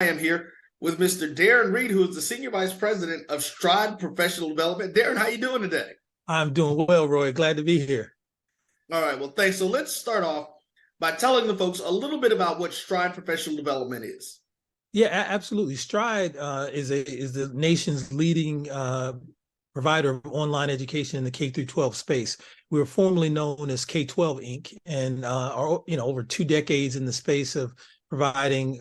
I am here with Mr. Darren Reed, who is the Senior Vice President of Stride Professional Development. Darren, how you doing today? I'm doing well, Roy. Glad to be here. All right, well, thanks. So let's start off by telling the folks a little bit about what Stride Professional Development is. Yeah, absolutely. Stride is the nation's leading provider of online education in the K through 12 space. We were formerly known as K-12 Inc. and are over 2 decades in the space of providing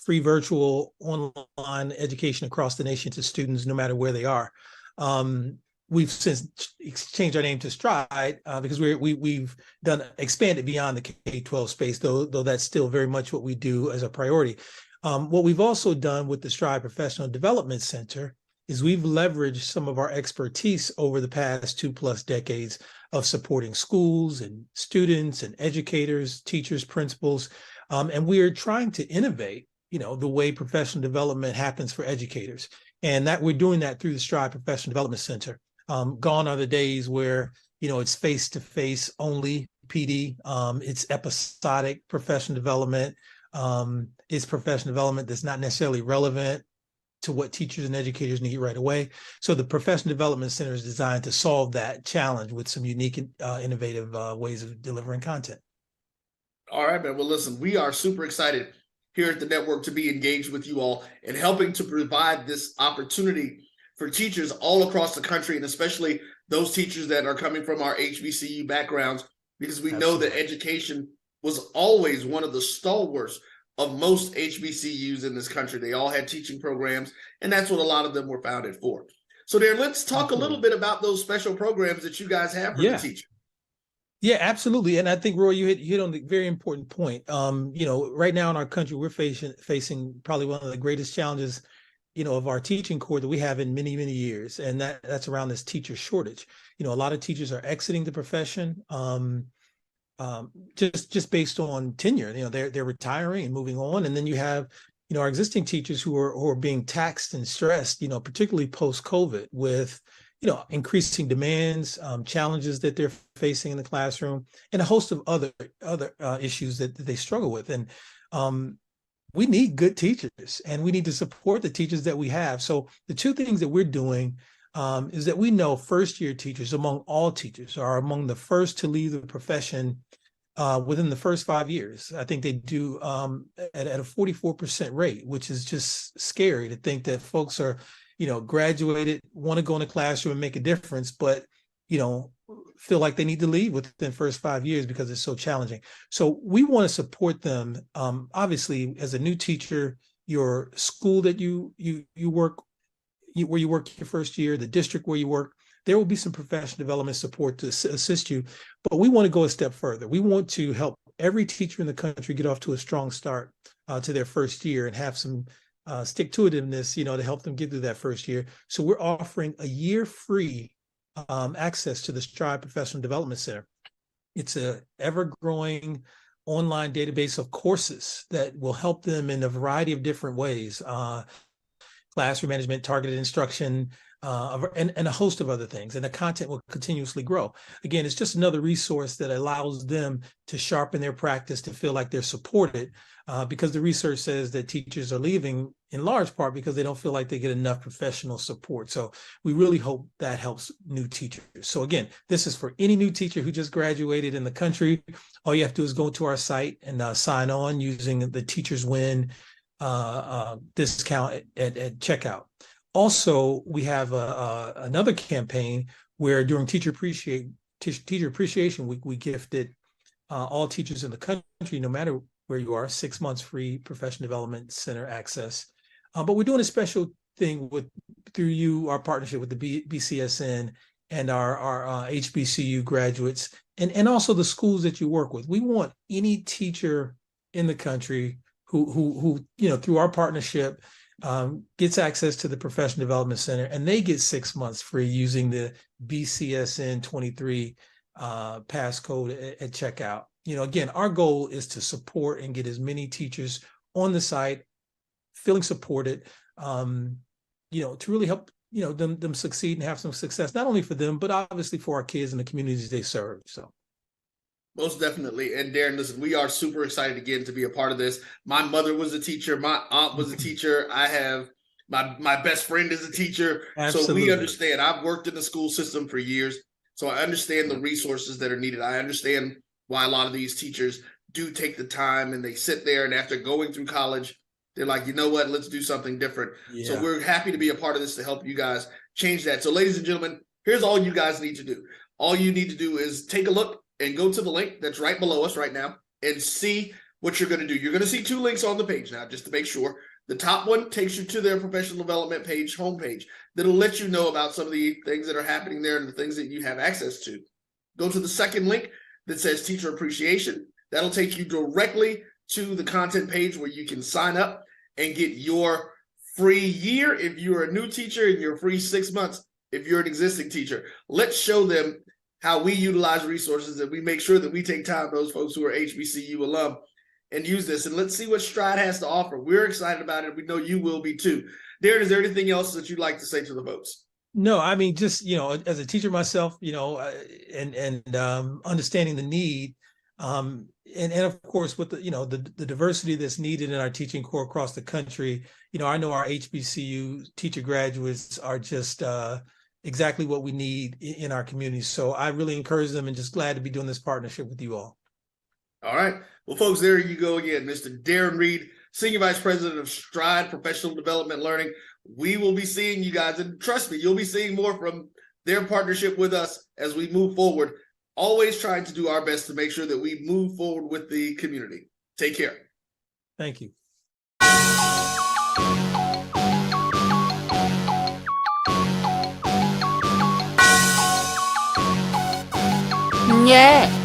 free virtual online education across the nation to students, no matter where they are. We've since changed our name to Stride because we've expanded beyond the K-12 space, though that's still very much what we do as a priority. What we've also done with the Stride Professional Development Center is we've leveraged some of our expertise over the past 2+ decades of supporting schools and students and educators, teachers, principals, and we are trying to innovate, the way professional development happens for educators, and that we're doing that through the Stride Professional Development Center. Gone are the days where it's face-to-face only PD. It's episodic professional development. It's professional development that's not necessarily relevant to what teachers and educators need right away. So the Professional Development Center is designed to solve that challenge with some unique and innovative ways of delivering content. All right, man. Well, listen, we are super excited here at the network to be engaged with you all and helping to provide this opportunity for teachers all across the country, and especially those teachers that are coming from our HBCU backgrounds, because we know that education was always one of the stalwarts of most HBCUs in this country. They all had teaching programs, and that's what a lot of them were founded for. So there, let's talk a little bit about those special programs that you guys have for the teacher. Yeah, absolutely. And I think, Roy, you hit on the very important point. Right now in our country, we're facing probably one of the greatest challenges of our teaching corps that we have in many, many years. And that's around this teacher shortage. A lot of teachers are exiting the profession just based on tenure. They're retiring and moving on. And then you have, our existing teachers who are being taxed and stressed, particularly post-COVID with, increasing demands, challenges that they're facing in the classroom, and a host of other issues that they struggle with. And we need good teachers, and we need to support the teachers that we have. So the two things that we're doing is that we know first-year teachers, among all teachers, are among the first to leave the profession within the first 5 years. I think they do at a 44% rate, which is just scary to think that folks are, graduated, want to go in the classroom and make a difference, but, feel like they need to leave within the first 5 years because it's so challenging. So we want to support them. Obviously, as a new teacher, your school that you work, where you work your first year, the district where you work, there will be some professional development support to assist you. But we want to go a step further. We want to help every teacher in the country get off to a strong start to their first year and have some stick-to-itiveness, to help them get through that first year. So we're offering a year free access to the Stride Professional Development Center. It's a ever-growing online database of courses that will help them in a variety of different ways. Classroom management, targeted instruction, and a host of other things. And the content will continuously grow. Again, it's just another resource that allows them to sharpen their practice, to feel like they're supported, because the research says that teachers are leaving in large part because they don't feel like they get enough professional support. So we really hope that helps new teachers. So again, this is for any new teacher who just graduated in the country. All you have to do is go to our site and sign on using the Teachers Win discount at checkout. Also, we have another campaign where during Teacher Appreciation Week, we gifted all teachers in the country, no matter where you are, 6 months free Professional Development Center access. But we're doing a special thing through our partnership with the BCSN and our HBCU graduates, and also the schools that you work with. We want any teacher in the country who through our partnership gets access to the Professional Development Center, and they get 6 months free using the BCSN 23 passcode at checkout. Again, our goal is to support and get as many teachers on the site feeling supported, to really help them succeed and have some success, not only for them, but obviously for our kids and the communities they serve. So Most definitely. And Darren, listen, we are super excited again to be a part of this. My mother was a teacher. My aunt was a teacher. I have my best friend is a teacher. So we Absolutely. understand. I've worked in the school system for years. So I understand the resources that are needed. I understand why a lot of these teachers do take the time and they sit there, and after going through college, they're like, you know what, let's do something different. Yeah. So we're happy to be a part of this to help you guys change that. So ladies and gentlemen, here's all you guys need to do. All you need to do is take a look and go to the link that's right below us right now and see what you're going to do. You're going to see two links on the page now, just to make sure. The top one takes you to their professional development page, homepage, that'll let you know about some of the things that are happening there and the things that you have access to. Go to the second link that says Teacher Appreciation. That'll take you directly to the content page where you can sign up and get your free year if you're a new teacher, and your free 6 months if you're an existing teacher. Let's show them how we utilize resources, and we make sure that we take time, those folks who are HBCU alum, and use this. And let's see what Stride has to offer. We're excited about it. We know you will be too. Darren, is there anything else that you'd like to say to the folks? No, I mean, just, as a teacher myself, and understanding the need, and of course with the diversity that's needed in our teaching corps across the country, I know our HBCU teacher graduates are just exactly what we need in our community. So I really encourage them, and just glad to be doing this partnership with you all. All right. Well, folks, there you go again. Mr. Darren Reed, Senior Vice President of Stride Professional Development Learning. We will be seeing you guys, and trust me, you'll be seeing more from their partnership with us as we move forward, always trying to do our best to make sure that we move forward with the community. Take care. Thank you. Yeah.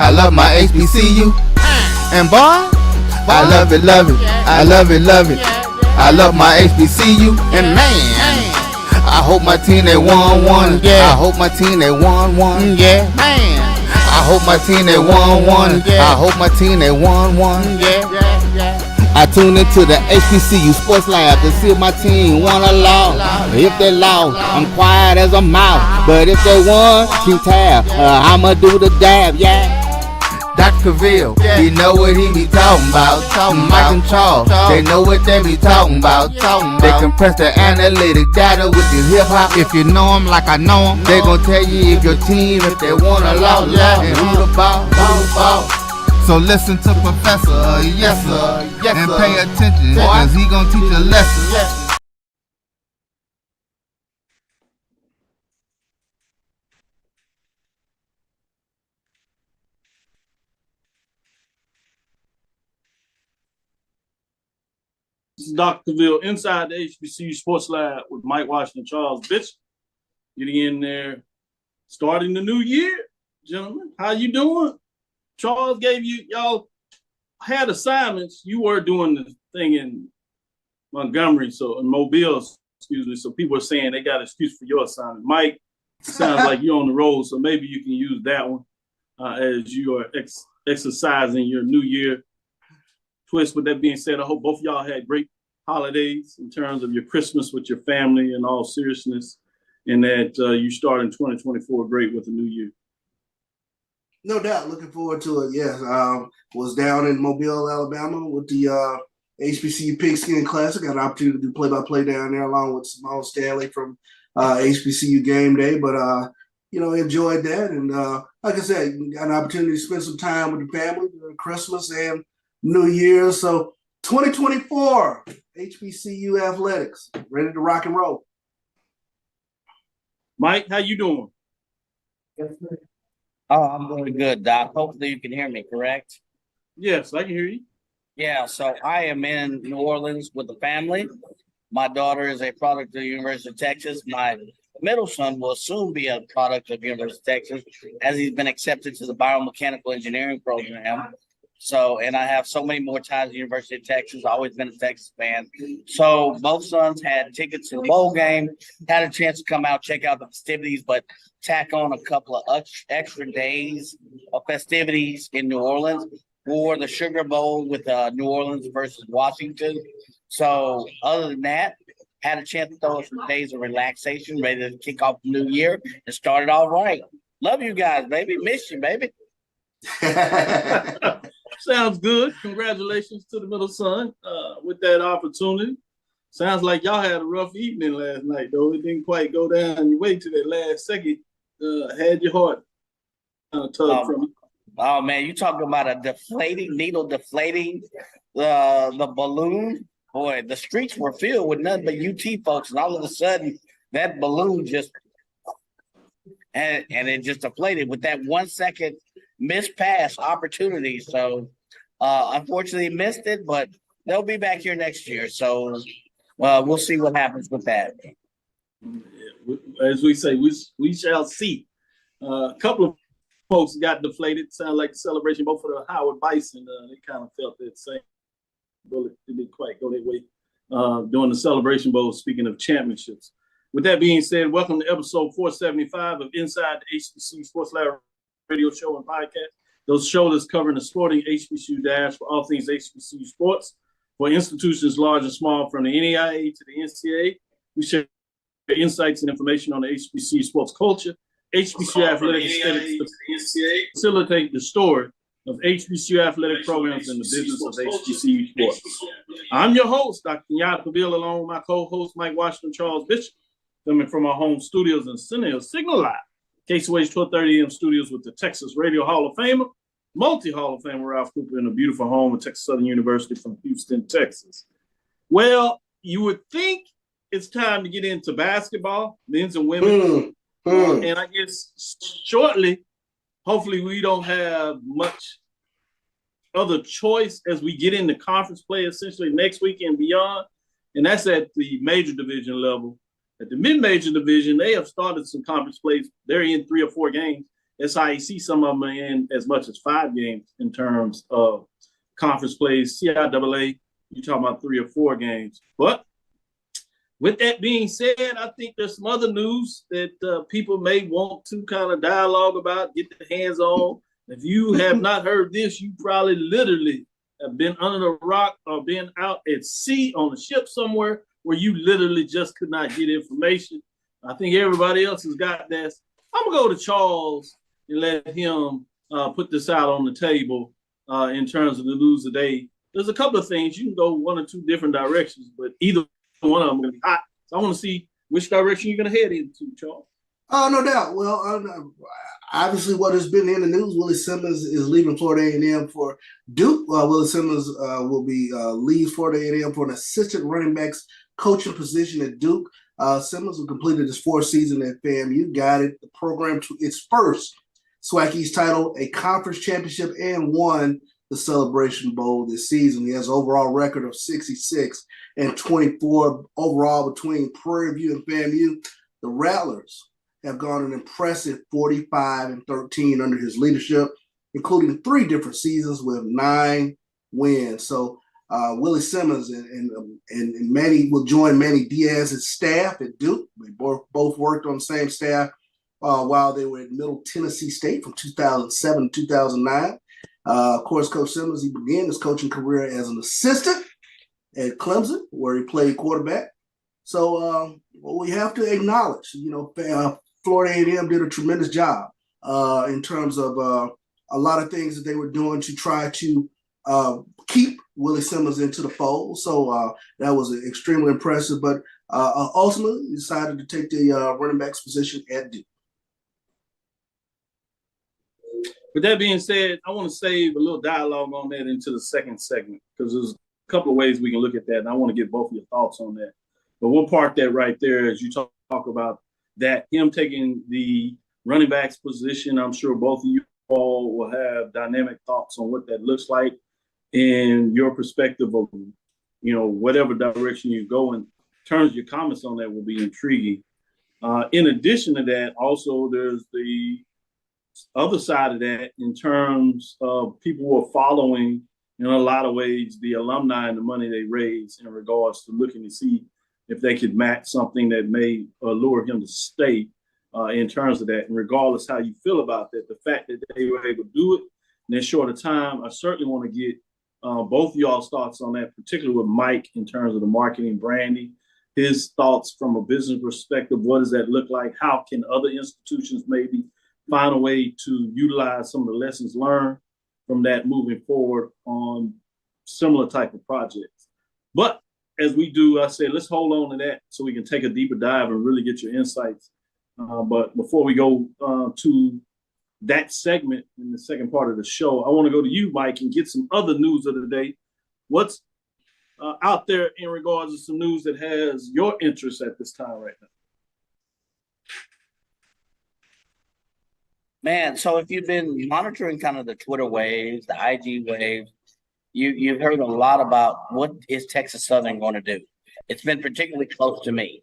I love my HBCU, and boy, I love it, love it. I love it, love it. I love my HBCU, and man, I hope my team they won one. Yeah. I hope my team they won one. Yeah, man. I hope my team they won one. I hope my team they won one. Yeah. I tune into the HBCU Sports Lab to see if my team won or lost. If they lost, I'm quiet as a mouse. But if they won, keep tab. I'ma do the dab, yeah. Dr. Cavil, he know what he be talking about. Mike and Charles, they know what they be talking about. They compress the analytic data with this hip hop. If you know them like I know them, they gon' tell you if your team, if they won or lost, and who the ball. So listen to Professor, yes sir, and pay attention, cause he gon' teach a lesson. This is Dr. Cavil inside the HBCU Sports Lab with Mike Washington, Charles Bishop. Getting in there, starting the new year, gentlemen. How you doing? Charles gave y'all had assignments. You were doing the thing in Montgomery, so in Mobile, excuse me. So people are saying they got an excuse for your assignment. Mike, sounds like you're on the road, so maybe you can use that one as you are exercising your new year twist. With that being said, I hope both of y'all had great holidays in terms of your Christmas with your family in all seriousness, and that you start in 2024 great with the new year. No doubt. Looking forward to it. Yes. Was down in Mobile, Alabama with the HBCU Pigskin Classic. Got an opportunity to do play-by-play down there along with Simone Stanley from HBCU Game Day. But, enjoyed that. And like I said, got an opportunity to spend some time with the family during Christmas and New Year. So 2024 HBCU athletics, ready to rock and roll. Mike, how you doing? Oh, I'm doing good, Doc. Hopefully you can hear me, correct? Yes, I can hear you. Yeah, so I am in New Orleans with the family. My daughter is a product of the University of Texas. My middle son will soon be a product of the University of Texas, as he's been accepted to the biomechanical engineering program. So, and I have so many more ties to the University of Texas. I've always been a Texas fan. So both sons had tickets to the bowl game, had a chance to come out, check out the festivities, but tack on a couple of extra days of festivities in New Orleans for the Sugar Bowl with New Orleans versus Washington. So other than that, had a chance to throw some days of relaxation, ready to kick off the new year and start it all right. Love you guys, baby. Miss you, baby. Sounds good. Congratulations to the middle son with that opportunity. Sounds like y'all had a rough evening last night, though. It didn't quite go down your way to that last second. Had your heart tugged from you. Oh man, you talking about a deflating needle deflating the balloon? Boy, the streets were filled with nothing but UT folks, and all of a sudden that balloon just and it just deflated with that 1 second missed pass opportunity. So unfortunately missed it, but they'll be back here next year. So we'll see what happens with that. As we say, we shall see. A couple of folks got deflated. Sound like the celebration, both for the Howard Bison. They kind of felt that same bullet. It didn't quite go that way during the Celebration Bowl, speaking of championships. With that being said, welcome to episode 475 of Inside the HBCU Sports Lab radio show and podcast. Those shows covering the sporting HBCU dash for all things HBCU sports for institutions large and small, from the NAIA to the NCAA. We share insights and information on the HBCU sports culture, HBCU athletic aesthetics to facilitate the story of HBCU athletic programs and the business of HBCU sports. I'm your host, Dr. Kenyatta, Cavil, along with my co-host, Mike Washington, Charles Bishop, coming from our home studios in Signal Live, KCOH 1230 AM studios with the Texas Radio Hall of Famer, multi-Hall of Famer Ralph Cooper in a beautiful home at Texas Southern University from Houston, Texas. Well, you would think it's time to get into basketball, men's and women. And I guess shortly, hopefully we don't have much other choice as we get into conference play essentially next week and beyond. And that's at the major division level. At the mid-major division, they have started some conference plays. They're in 3 or 4 games. SIAC, some of them are in as much as 5 games in terms of conference plays. CIAA, you're talking about 3 or 4 games. But with that being said, I think there's some other news that people may want to kind of dialogue about, get their hands on. If you have not heard this, you probably literally have been under the rock or been out at sea on a ship somewhere where you literally just could not get information. I think everybody else has got this. I'm going to go to Charles and let him put this out on the table in terms of the news today. There's a couple of things. You can go 1 or 2 different directions, but either one of them going to be hot. So I want to see which direction you're going to head into, Charles. No doubt. Well, obviously what has been in the news, Willie Simmons is leaving Florida A&M for Duke. Willie Simmons will be leaves Florida A&M for an assistant running backs coaching position at Duke. Simmons, who completed his 4th season at FAMU, guided the program to its first SWAC East title, a conference championship, and won the Celebration Bowl this season. He has an overall record of 66 and 24 overall between Prairie View and FAMU. The Rattlers have gone an impressive 45 and 13 under his leadership, including 3 different seasons with 9 wins. So Willie Simmons and Manny will join Manny Diaz's staff at Duke. They both worked on the same staff while they were at Middle Tennessee State from 2007 to 2009. Of course, Coach Simmons, he began his coaching career as an assistant at Clemson, where he played quarterback. So we have to acknowledge, Florida A&M did a tremendous job in terms of a lot of things that they were doing to try to keep Willie Simmons into the fold. So that was extremely impressive. But ultimately, he decided to take the running backs position at Duke. With that being said, I want to save a little dialogue on that into the second segment, because there's a couple of ways we can look at that, and I want to get both of your thoughts on that. But we'll park that right there as you talk about that, him taking the running backs position. I'm sure both of you all will have dynamic thoughts on what that looks like and your perspective of, whatever direction you go in terms of your comments on that will be intriguing. In addition to that, also there's the other side of that in terms of people who are following, in a lot of ways, the alumni and the money they raise in regards to looking to see if they could match something that may lure him to stay in terms of that. And regardless how you feel about that, the fact that they were able to do it in that short of time, I certainly want to get both of y'all's thoughts on that, particularly with Mike in terms of the marketing branding, his thoughts from a business perspective. What does that look like? How can other institutions maybe find a way to utilize some of the lessons learned from that moving forward on similar type of projects. But as we do, I said, let's hold on to that so we can take a deeper dive and really get your insights. But before we go to that segment in the second part of the show, I want to go to you, Mike, and get some other news of the day. What's out there in regards to some news that has your interest at this time right now? Man, so if you've been monitoring kind of the Twitter waves, the IG waves, you've heard a lot about what is Texas Southern going to do. It's been particularly close to me.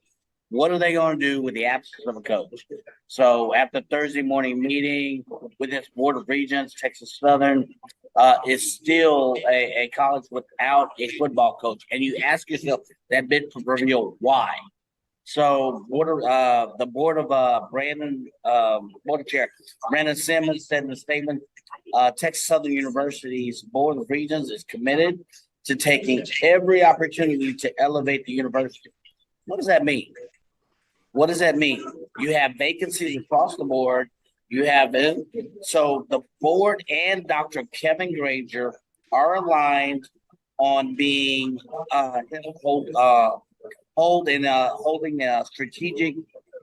What are they going to do with the absence of a coach? So after Thursday morning meeting with this Board of Regents, Texas Southern is still a college without a football coach. And you ask yourself that big proverbial why. So the board of board chair Brandon Simmons said in a statement, Texas Southern University's Board of Regents is committed to taking every opportunity to elevate the university. What does that mean? What does that mean? You have vacancies across the board. So the board and Dr. Kevin Granger are aligned on being holding strategic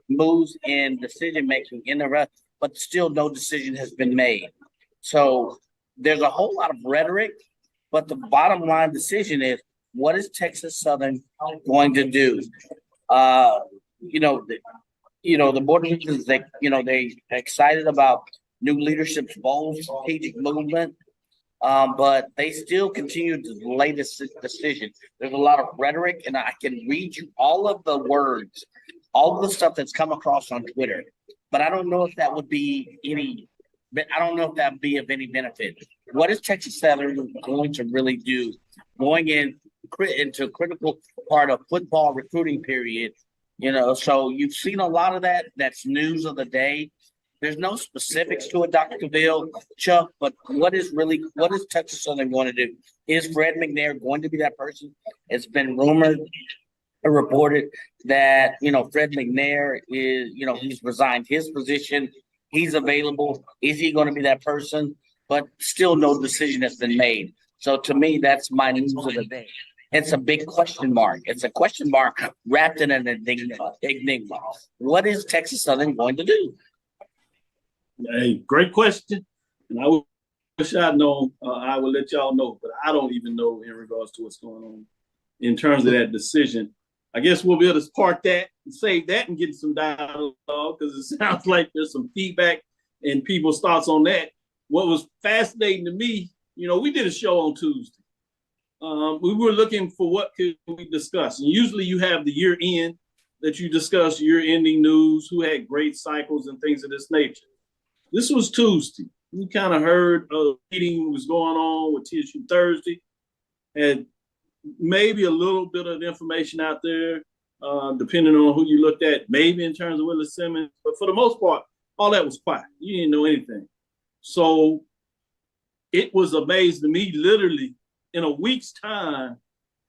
moves in decision making in the rest, but still no decision has been made. So there's a whole lot of rhetoric, but the bottom line decision is, what is Texas Southern going to do? The board of regents, they're excited about new leadership's bold strategic movement, but they still continue to delay this decision. There's a lot of rhetoric, and I can read you all of the words, all of the stuff that's come across on Twitter, but I don't know if that would be of any benefit. What is Texas Southern going to really do going into a critical part of football recruiting period? So you've seen a lot of that. That's news of the day. There's no specifics to it, Dr. Cavil, Chuck, but what is Texas Southern going to do? Is Fred McNair going to be that person? It's been rumored and reported that, Fred McNair is, he's resigned his position. He's available. Is he going to be that person? But still no decision has been made. So to me, that's my news of the day. It's a big question mark. It's a question mark wrapped in an enigma. What is Texas Southern going to do? Hey, great question. And I wish I'd known. I will let y'all know, but I don't even know in regards to what's going on in terms of that decision. I guess we'll be able to park that and save that and get some dialogue, because it sounds like there's some feedback and people's thoughts on that. What was fascinating to me, we did a show on Tuesday. We were looking for what could we discuss. And usually you have the year end that you discuss, year ending news, who had great cycles and things of this nature. This was Tuesday. We kind of heard a meeting was going on with TSU Thursday, and maybe a little bit of information out there, depending on who you looked at, maybe in terms of Willis Simmons. But for the most part, all that was quiet. You didn't know anything. So it was amazing to me, literally, in a week's time,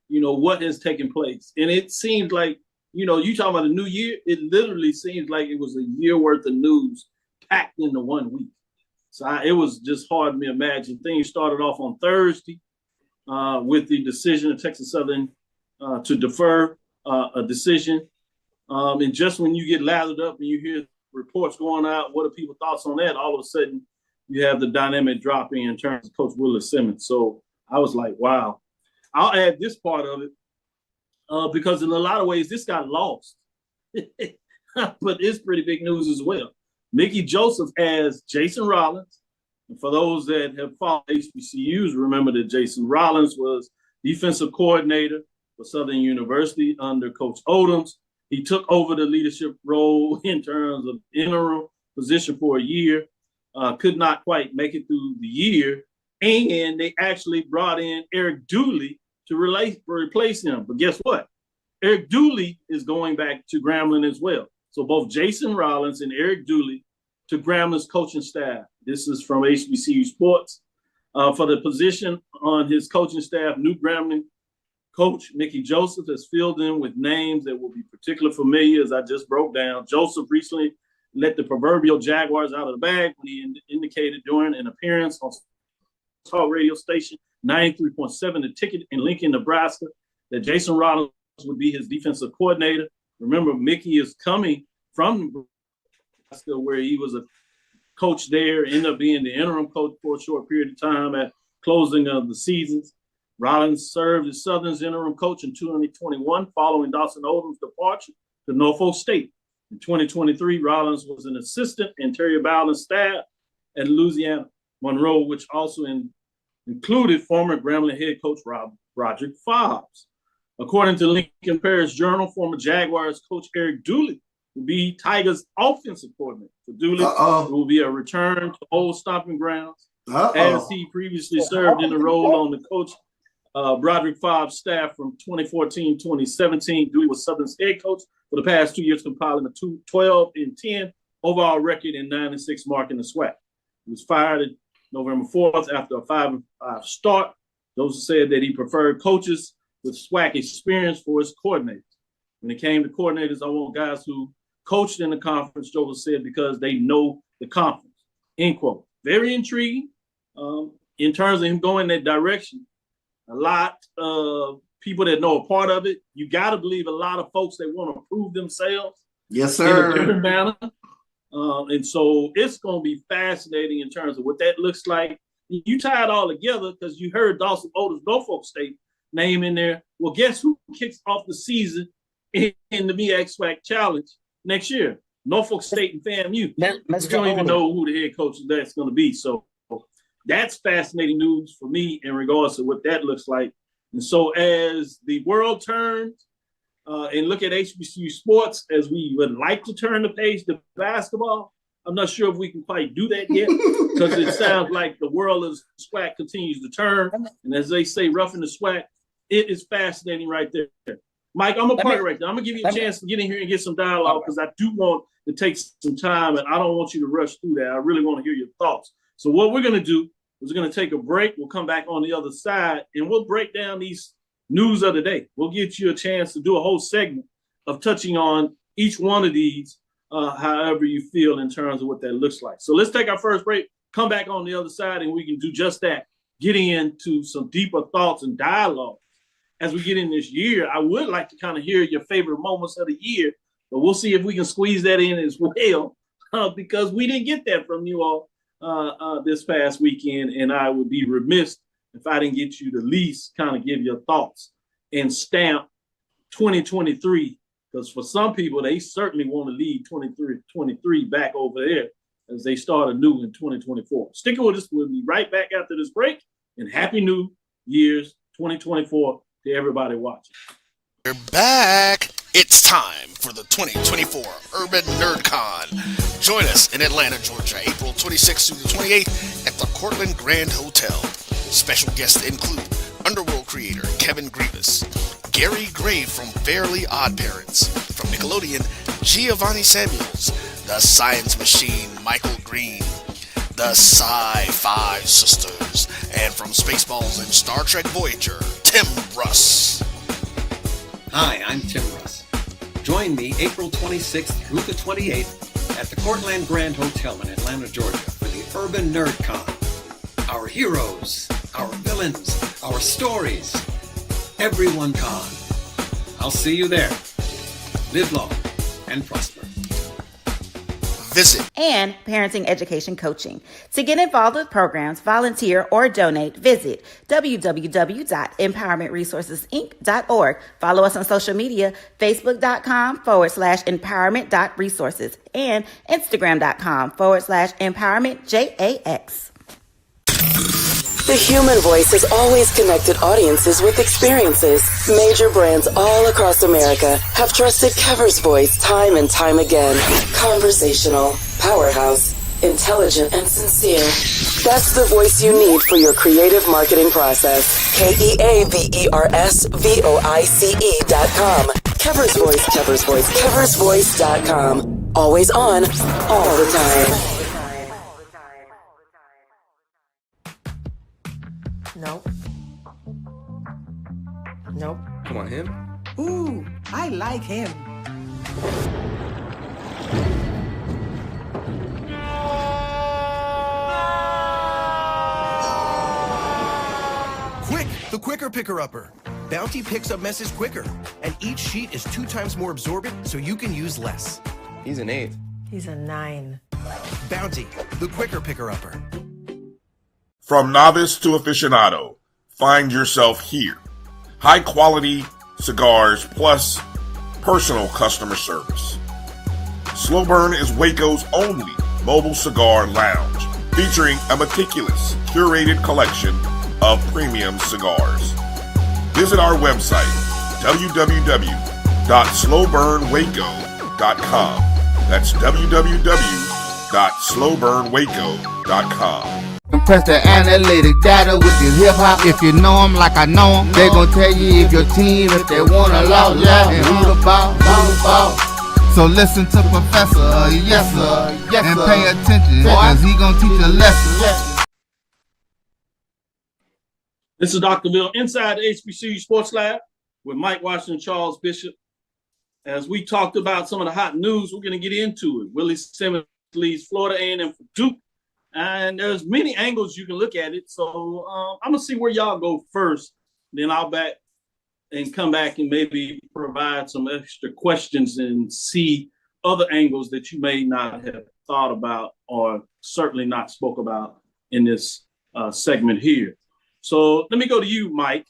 what has taken place. And it seems like, you talking about a new year, it literally seems like it was a year worth of news packed into 1 week. So it was just hard to imagine. Things started off on Thursday with the decision of Texas Southern to defer a decision. And just when you get lathered up and you hear reports going out, what are people's thoughts on that? All of a sudden, you have the dynamic drop in terms of Coach Willis Simmons. So I was like, wow. I'll add this part of it because in a lot of ways, this got lost. But it's pretty big news as well. Mickey Joseph has Jason Rollins. And for those that have followed HBCUs, remember that Jason Rollins was defensive coordinator for Southern University under Coach Odoms. He took over the leadership role in terms of interim position for a year, could not quite make it through the year. And they actually brought in Eric Dooley to replace him. But guess what? Eric Dooley is going back to Grambling as well. So both Jason Rollins and Eric Dooley to Grambling's coaching staff. This is from HBCU Sports. For the position on his coaching staff, new Grambling coach Mickey Joseph has filled in with names that will be particularly familiar, as I just broke down. Joseph recently let the proverbial Jaguars out of the bag when he indicated during an appearance on talk radio station 93.7 The Ticket in Lincoln, Nebraska, that Jason Rollins would be his defensive coordinator. Remember, Mickey is coming from Nebraska, where he was a coach there, ended up being the interim coach for a short period of time at closing of the seasons. Rollins served as Southern's interim coach in 2021, following Dawson Odom's departure to Norfolk State. In 2023, Rollins was an assistant in Terry Bowden's staff at Louisiana Monroe, which also included former Grambling head coach Roderick Fobbs. According to Lincoln Parish Journal, former Jaguars coach Eric Dooley will be Tigers' offensive coordinator. For Dooley, it will be a return to old stomping grounds, as he previously served in the role on the coach Broderick Fobbs' staff from 2014-2017. Dooley was Southern's head coach for the past 2 years, compiling a 12-10 overall record and 9-6 mark in the SWAC. He was fired November 4th after a 5-5 start. Those said that he preferred coaches with SWAC experience for his coordinators. When it came to coordinators, I want guys who coached in the conference, Joseph said, because they know the conference, end quote. Very intriguing in terms of him going that direction. A lot of people that know a part of it. You got to believe a lot of folks that want to prove themselves. Yes, sir. In a different manner. And so it's going to be fascinating in terms of what that looks like. You tie it all together because you heard Dawson Odom's Norfolk State name in there. Well, guess who kicks off the season in the MEAC SWAC Challenge next year? Norfolk State and FAMU. We don't even know who the head coach of that's going to be. So that's fascinating news for me in regards to what that looks like. And so as the world turns and look at HBCU sports, as we would like to turn the page to basketball, I'm not sure if we can quite do that yet because it sounds like the world of SWAC continues to turn. And as they say, rough in the SWAC, it is fascinating right there. Mike, I'm going to park it right there. I'm going to give you a chance to get in here and get some dialogue because I do want to take some time and I don't want you to rush through that. I really want to hear your thoughts. So what we're going to do is we're going to take a break. We'll come back on the other side and we'll break down these news of the day. We'll get you a chance to do a whole segment of touching on each one of these, however you feel in terms of what that looks like. So let's take our first break, come back on the other side, and we can do just that, getting into some deeper thoughts and dialogue. As we get in this year, I would like to kind of hear your favorite moments of the year, but we'll see if we can squeeze that in as well, because we didn't get that from you all this past weekend, and I would be remiss if I didn't get you to at least kind of give your thoughts and stamp 2023, because for some people, they certainly want to leave 2023 back over there as they start anew in 2024. Sticking with us, we'll be right back after this break, and Happy New Year's 2024 to everybody watching. We're back. It's time for the 2024 Urban NerdCon. Join us in Atlanta, Georgia, April 26th through the 28th at the Cortland Grand Hotel. Special guests include Underworld creator Kevin Grievous, Gary Gray from Fairly Odd Parents, from Nickelodeon, Giovanni Samuels, The Science Machine, Michael Green, the Sci-Fi Sisters, and from Spaceballs and Star Trek Voyager, Tim Russ. Hi, I'm Tim Russ. Join me April 26th through the 28th at the Cortland Grand Hotel in Atlanta, Georgia for the Urban NerdCon. Our heroes, our villains, our stories, everyone con. I'll see you there. Live long and prosper. Visit and parenting education coaching. To get involved with programs, volunteer, or donate, visit www.empowermentresourcesinc.org. Follow us on social media, facebook.com/empowerment.resources and instagram.com/empowermentjax. The human voice has always connected audiences with experiences. Major brands all across America have trusted Kever's voice time and time again. Conversational, powerhouse, intelligent, and sincere. That's the voice you need for your creative marketing process. KEAVERSVOICE.com. Kever's Voice, Kever's Voice, KeversVoice.com. Always on, all the time. Nope. Nope. Come on, him? Ooh, I like him. The quicker picker-upper. Bounty picks up messes quicker, and each sheet is 2 times more absorbent, so you can use less. He's an 8. He's a 9. Bounty, the quicker picker-upper. From novice to aficionado, find yourself here. High quality cigars plus personal customer service. Slow Burn is Waco's only mobile cigar lounge, featuring a meticulous, curated collection of premium cigars. Visit our website, www.slowburnwaco.com. That's www.slowburnwaco.com. Press the analytic data with your hip hop. If you know them like I know them, they gon' tell you if your team, if they wanna lose, and who the ball. So listen to Professor, yes sir, and pay attention, cause he gon' teach a lesson. This is Dr. Bill inside the HBCU Sports Lab with Mike Washington, Charles Bishop. As we talked about some of the hot news, we're going to get into it. Willie Simmons leaves Florida A&M for Duke, and there's many angles you can look at it. So I'm going to see where y'all go first. Then I'll come back and maybe provide some extra questions and see other angles that you may not have thought about or certainly not spoke about in this segment here. So let me go to you, Mike,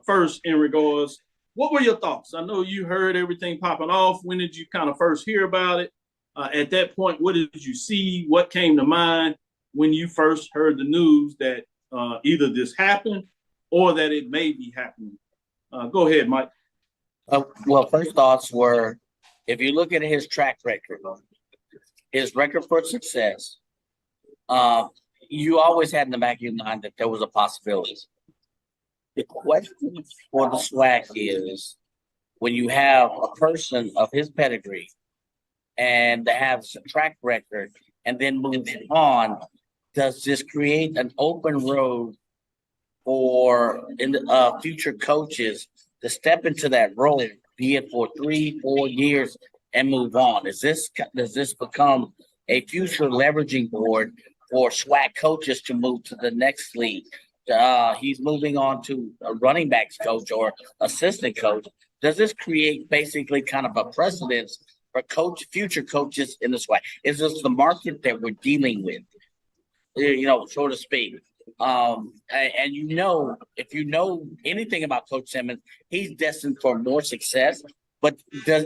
first in regards, what were your thoughts? I know you heard everything popping off. When did you kind of first hear about it? At that point, what did you see? What came to mind when you first heard the news that either this happened or that it may be happening? Go ahead, Mike. Well, first thoughts were, if you look at his track record, his record for success, you always had in the back of your mind that there was a possibility. The question for the SWAC is, when you have a person of his pedigree and to have some track record and then move on, does this create an open road for future coaches to step into that role, be it for 3-4 years and move on? Does this become a future leveraging board for SWAC coaches to move to the next league? He's moving on to a running backs coach or assistant coach. Does this create basically kind of a precedence for future coaches in the SWAC? Is this the market that we're dealing with, so to speak? And if you know anything about Coach Simmons, he's destined for more success. But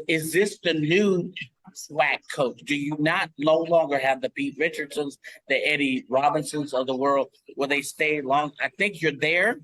is this the new SWAC coach? Do you no longer have the Pete Richardsons, the Eddie Robinsons of the world, where they stay long? I think you're there,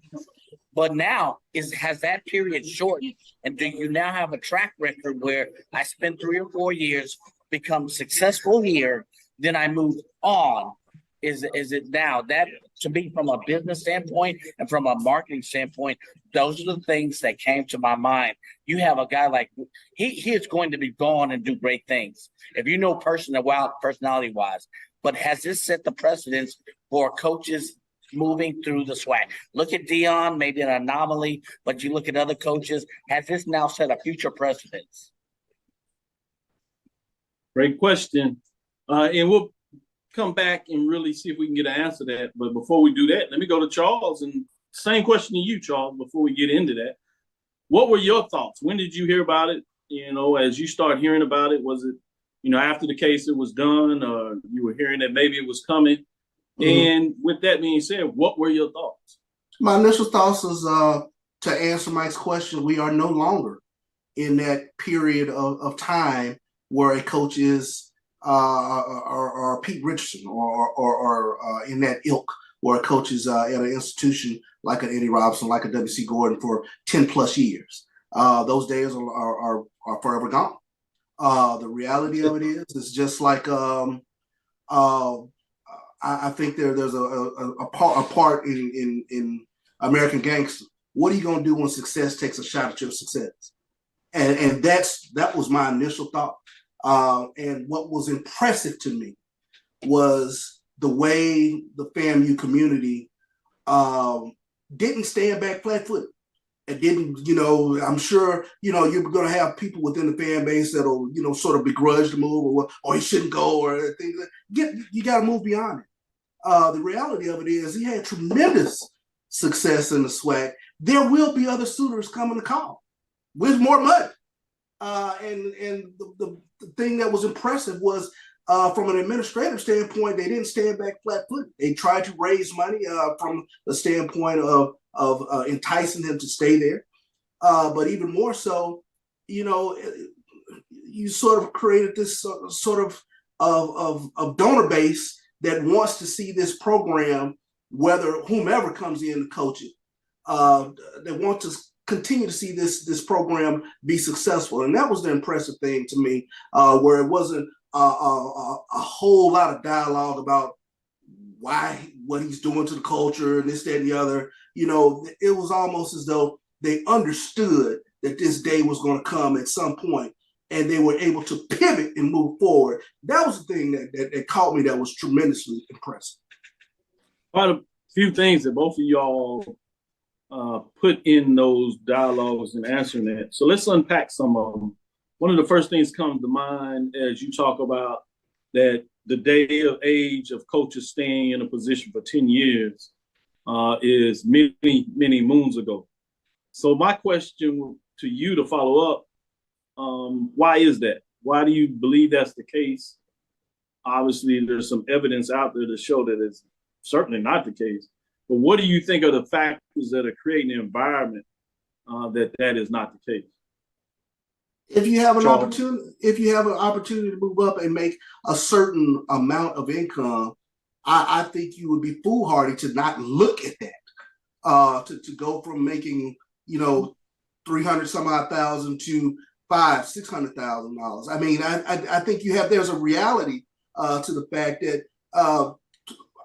but now has that period shortened? And do you now have a track record where I spent 3 or 4 years, become successful here, then I move on? Is it now that, to me, from a business standpoint and from a marketing standpoint, those are the things that came to my mind. You have a guy like he is going to be gone and do great things, if you know personality wise. But has this set the precedence for coaches moving through the SWAC? Look at Dion, maybe an anomaly, but you look at other coaches. Has this now set a future precedence? Great question, and we'll come back and really see if we can get an answer to that. But before we do that, let me go to Charles, and same question to you, Charles, before we get into that. What were your thoughts? When did you hear about it? As you start hearing about it, was it, after the case it was done, or you were hearing that maybe it was coming? Mm-hmm. And with that being said, what were your thoughts? My initial thoughts is to answer Mike's question, we are no longer in that period of time where a coach is or Pete Richardson or in that ilk, where a coach is at an institution like an Eddie Robinson, like a W.C. Gordon for 10 plus years. Those days are forever gone. The reality of it is just like I think there's a part in American Gangster. What are you going to do when success takes a shot at your success? And that was my initial thought. And what was impressive to me was the way the FAMU community didn't stand back flat-footed. It didn't, I'm sure, you're going to have people within the fan base that'll, sort of begrudge the move or he shouldn't go or things. You got to move beyond it. The reality of it is he had tremendous success in the SWAC, there will be other suitors coming to call with more money. And the thing that was impressive was from an administrative standpoint, they didn't stand back flat-footed. They tried to raise money from the standpoint of enticing him to stay there. But even more so, you know, you sort of created this sort of donor base that wants to see this program, whether whomever comes in to coach it, they want to continue to see this program be successful. And that was the impressive thing to me, where it wasn't a whole lot of dialogue about what he's doing to the culture and this, that, and the other. You know, it was almost as though they understood that this day was going to come at some point, and they were able to pivot and move forward. That was the thing that caught me, that was tremendously impressive. Quite a few things that both of y'all put in those dialogues and answering that. So let's unpack some of them. One of the first things comes to mind as you talk about that the day of age of coaches staying in a position for 10 years is many, many moons ago. So my question to you to follow up, why is that? Why do you believe that's the case? Obviously, there's some evidence out there to show that it's certainly not the case. But what do you think are the factors that are creating the environment that is not the case? If you have an opportunity to move up and make a certain amount of income, I think you would be foolhardy to not look at that. To go from making, you know, 300 some odd thousand to $500,000-$600,000. I mean, I think there's a reality to the fact that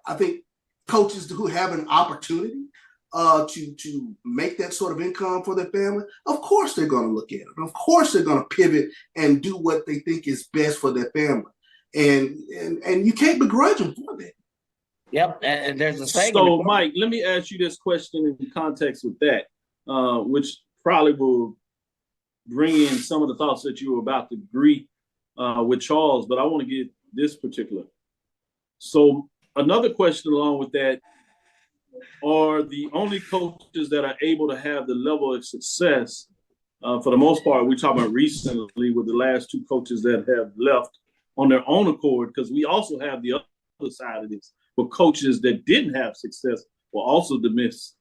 I think coaches who have an opportunity to make that sort of income for their family, of course they're going to look at it. Of course they're going to pivot and do what they think is best for their family, and you can't begrudge them for that. Yep, and there's a saying. So, Mike, let me ask you this question in context with that, which probably will bring in some of the thoughts that you were about to agree with Charles, but I want to get this particular. So another question along with that, are the only coaches that are able to have the level of success, for the most part, we're talking about recently with the last two coaches that have left on their own accord, because we also have the other side of this, but coaches that didn't have success were also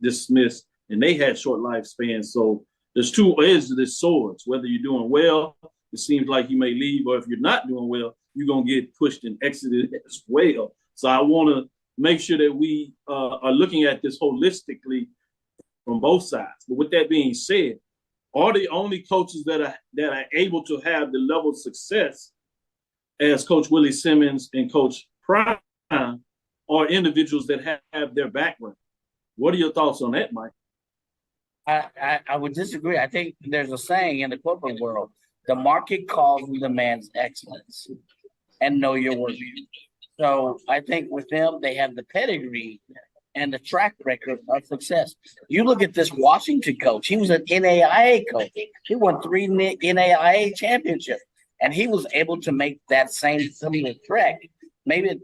dismissed, and they had short lifespans. So there's two edges to this sword. Whether you're doing well, it seems like you may leave, or if you're not doing well, you're going to get pushed and exited as well. So I want to make sure that we are looking at this holistically from both sides. But with that being said, are the only coaches that are able to have the level of success as Coach Willie Simmons and Coach Prime are individuals that have their background? What are your thoughts on that, Mike? I would disagree. I think there's a saying in the corporate world: the market calls and demands excellence, and know your worth. So I think with them, they have the pedigree and the track record of success. You look at this Washington coach; he was an NAIA coach. He won 3 NAIA championships, and he was able to make that same similar track. Maybe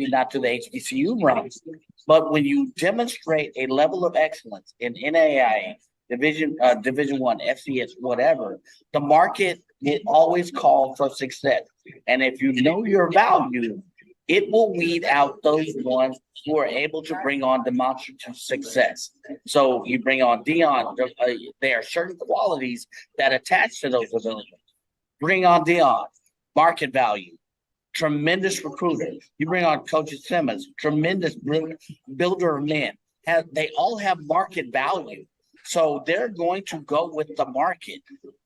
not to the HBCU ranks, but when you demonstrate a level of excellence in NAIA, Division I, FCS, whatever, the market will always call for success. And if you know your value, it will weed out those ones who are able to bring on demonstrative success. So you bring on Dion, there are certain qualities that attach to those abilities. Bring on Dion, market value. Tremendous recruiter. You bring on Coach Simmons, tremendous builder of men. They all have market value. So they're going to go with the market.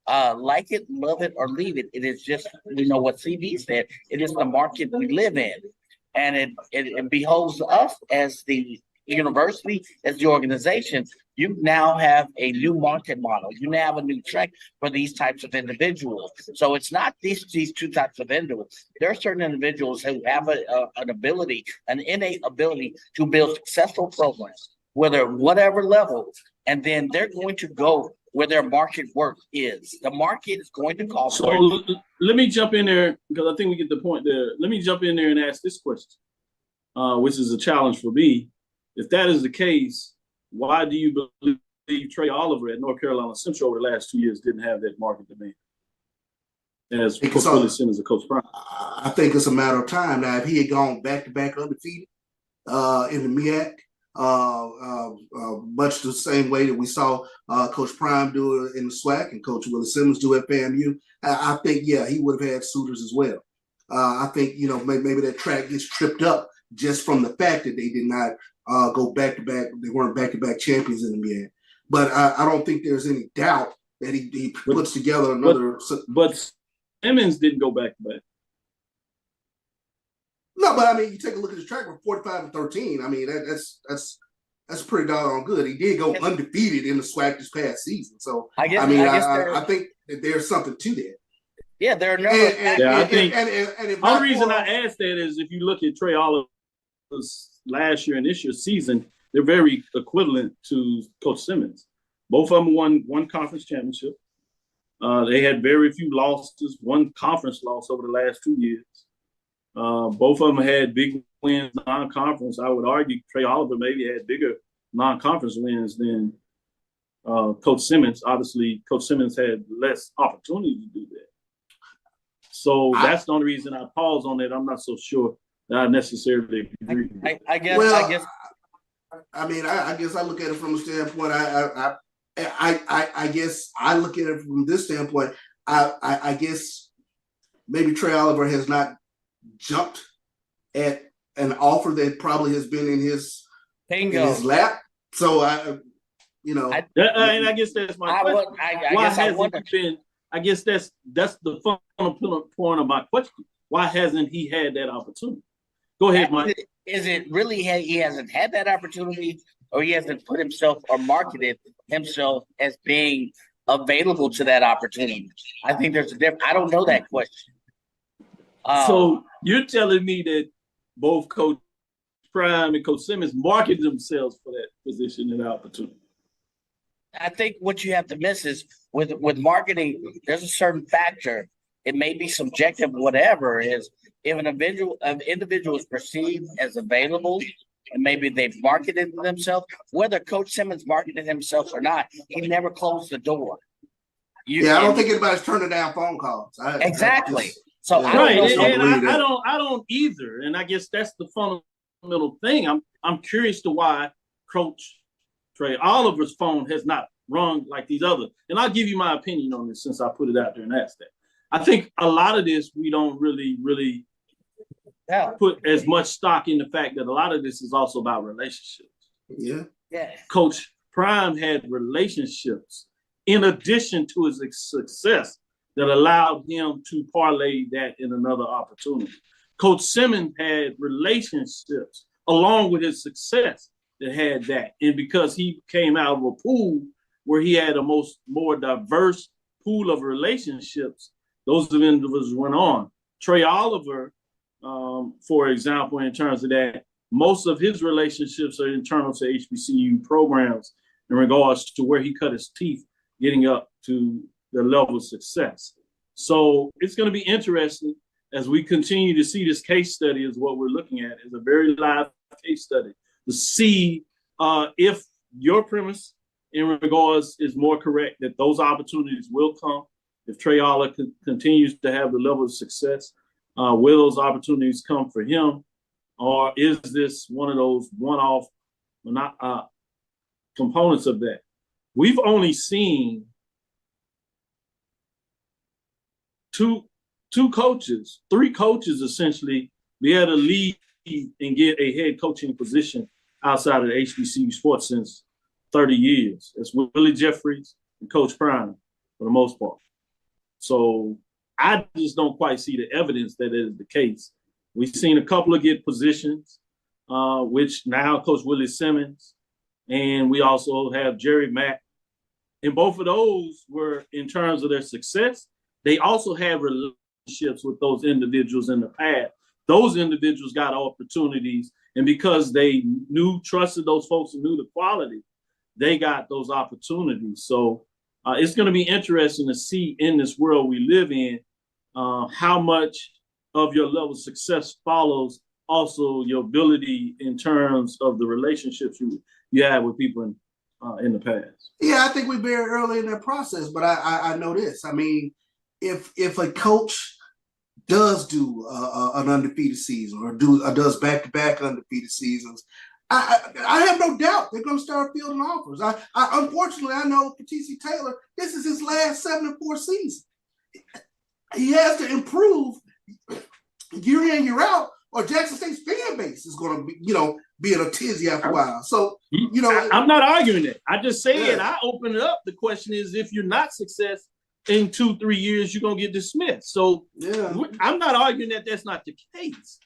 Like it, love it, or leave it. It is just, what CD said, it is the market we live in. And it behoves us as the university, as the organization. You now have a new market model. You now have a new track for these types of individuals. So it's not these two types of individuals. There are certain individuals who have an innate ability to build successful programs, whatever level, and then they're going to go where their market work is. The market is going to call for it. So let me jump in there, because I think we get the point there. Let me jump in there and ask this question, which is a challenge for me. If that is the case, why do you believe Trey Oliver at North Carolina Central over the last 2 years didn't have that market demand as Coach Willie Simmons and Coach Prime. I think it's a matter of time now. If he had gone back-to-back undefeated in the MEAC, much the same way that we saw Coach Prime do it in the SWAC and Coach Willie Simmons do at FAMU, I think, yeah, he would have had suitors as well. I think, maybe that track gets tripped up just from the fact that they did not go back-to-back. They weren't back-to-back champions in the MEAC. But I don't think there's any doubt that he puts together another. But Simmons didn't go back-to-back. No, but I mean, you take a look at his track record, 45-13. I mean, that's pretty doggone good. He did go undefeated in the SWAC this past season. So I think that there's something to that. Yeah, there are no. I think the only reason I asked that is if you look at Trey Oliver's last year and this year's season, they're very equivalent to Coach Simmons. Both of them won one conference championship. They had very few losses, one conference loss over the last 2 years. Both of them had big wins non-conference. I would argue Trey Oliver maybe had bigger non-conference wins than Coach Simmons. Obviously, Coach Simmons had less opportunity to do that. So that's the only reason I pause on that. I'm not so sure that I necessarily agree. I guess. I guess I look at it from a standpoint. I guess I look at it from this standpoint. I guess maybe Trey Oliver has not jumped at an offer that probably has been in his lap. So and I guess that's my question. I guess that's the fundamental point of my question. Why hasn't he had that opportunity? Go ahead, Mike. Is it really he hasn't had that opportunity, or he hasn't put himself or marketed himself as being available to that opportunity? I think there's a difference. I don't know that question. So you're telling me that both Coach Prime and Coach Simmons marketed themselves for that position and opportunity? I think what you have to miss is with marketing, there's a certain factor. It may be subjective, whatever is. If an individual is perceived as available, and maybe they've marketed themselves, whether Coach Simmons marketed himself or not, he never closed the door. I don't think anybody's turning down phone calls. Exactly. I don't either, and I guess that's the fundamental thing. I'm curious to why Coach Trey Oliver's phone has not rung like these others. And I'll give you my opinion on this since I put it out there and asked that. I think a lot of this we don't really put as much stock in the fact that a lot of this is also about relationships. Yeah. Coach Prime had relationships in addition to his success that allowed him to parlay that in another opportunity. Coach Simmons had relationships along with his success that had that. And because he came out of a pool where he had a more diverse pool of relationships, those individuals went on. Trey Oliver, for example, in terms of that, most of his relationships are internal to HBCU programs in regards to where he cut his teeth getting up to the level of success. So it's going to be interesting as we continue to see this case study is what we're looking at. It's a very live case study to see if your premise in regards is more correct, that those opportunities will come. If Trey Oliver continues to have the level of success, will those opportunities come for him? Or is this one of those one-off components of that? We've only seen three coaches essentially be able to lead and get a head coaching position outside of the HBCU sports since 30 years. It's Willie Jeffries and Coach Prime for the most part. So I just don't quite see the evidence that is the case. We've seen a couple of get positions, which now Coach Willie Simmons, and we also have Jerry Mack. And both of those were, in terms of their success, they also have relationships with those individuals in the past. Those individuals got opportunities, and because they trusted those folks and knew the quality, they got those opportunities. So it's going to be interesting to see in this world we live in how much of your level of success follows also your ability in terms of the relationships you have with people. And in the past. Yeah, I think we're very early in that process, but I know this. I mean, if a coach does do an undefeated season or does back-to-back undefeated seasons, I have no doubt they're going to start fielding offers. Unfortunately, I know for TC Taylor, this is his last 7-4 season. He has to improve year in, year out, or Jackson State's fan base is going to be in a tizzy after a while. So, I'm not arguing that. I just said I open it up. The question is, if you're not successful in 2-3 years, you're going to get dismissed. So I'm not arguing that that's not the case.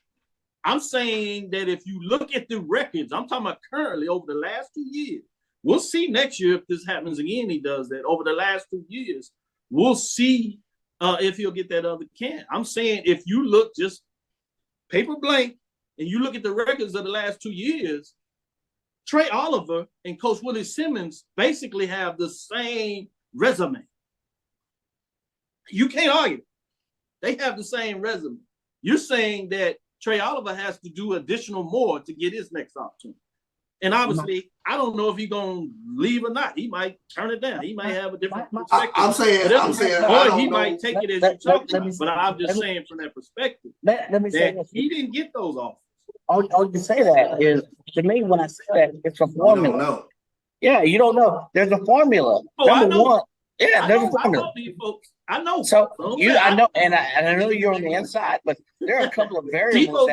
I'm saying that if you look at the records, I'm talking about currently over the last 2 years, we'll see next year if this happens again, he does that. Over the last 2 years, we'll see if he'll get that other can. I'm saying if you look just paper blank and you look at the records of the last 2 years, Trey Oliver and Coach Willie Simmons basically have the same resume. You can't argue. They have the same resume. You're saying that Trey Oliver has to do additional more to get his next opportunity. And obviously, I don't know if he's going to leave or not. He might turn it down. He might have a different perspective. I'm saying, or he might take it as you talk about. But I'm just saying from that perspective, let me say this. He didn't get those offers. All you say that is, to me, when I say that, it's a formula. No. Yeah, you don't know. There's a formula. Number one. Yeah, there's a formula. I know these folks. I know. So I know, and I know you're on the inside, but there are a couple of variables.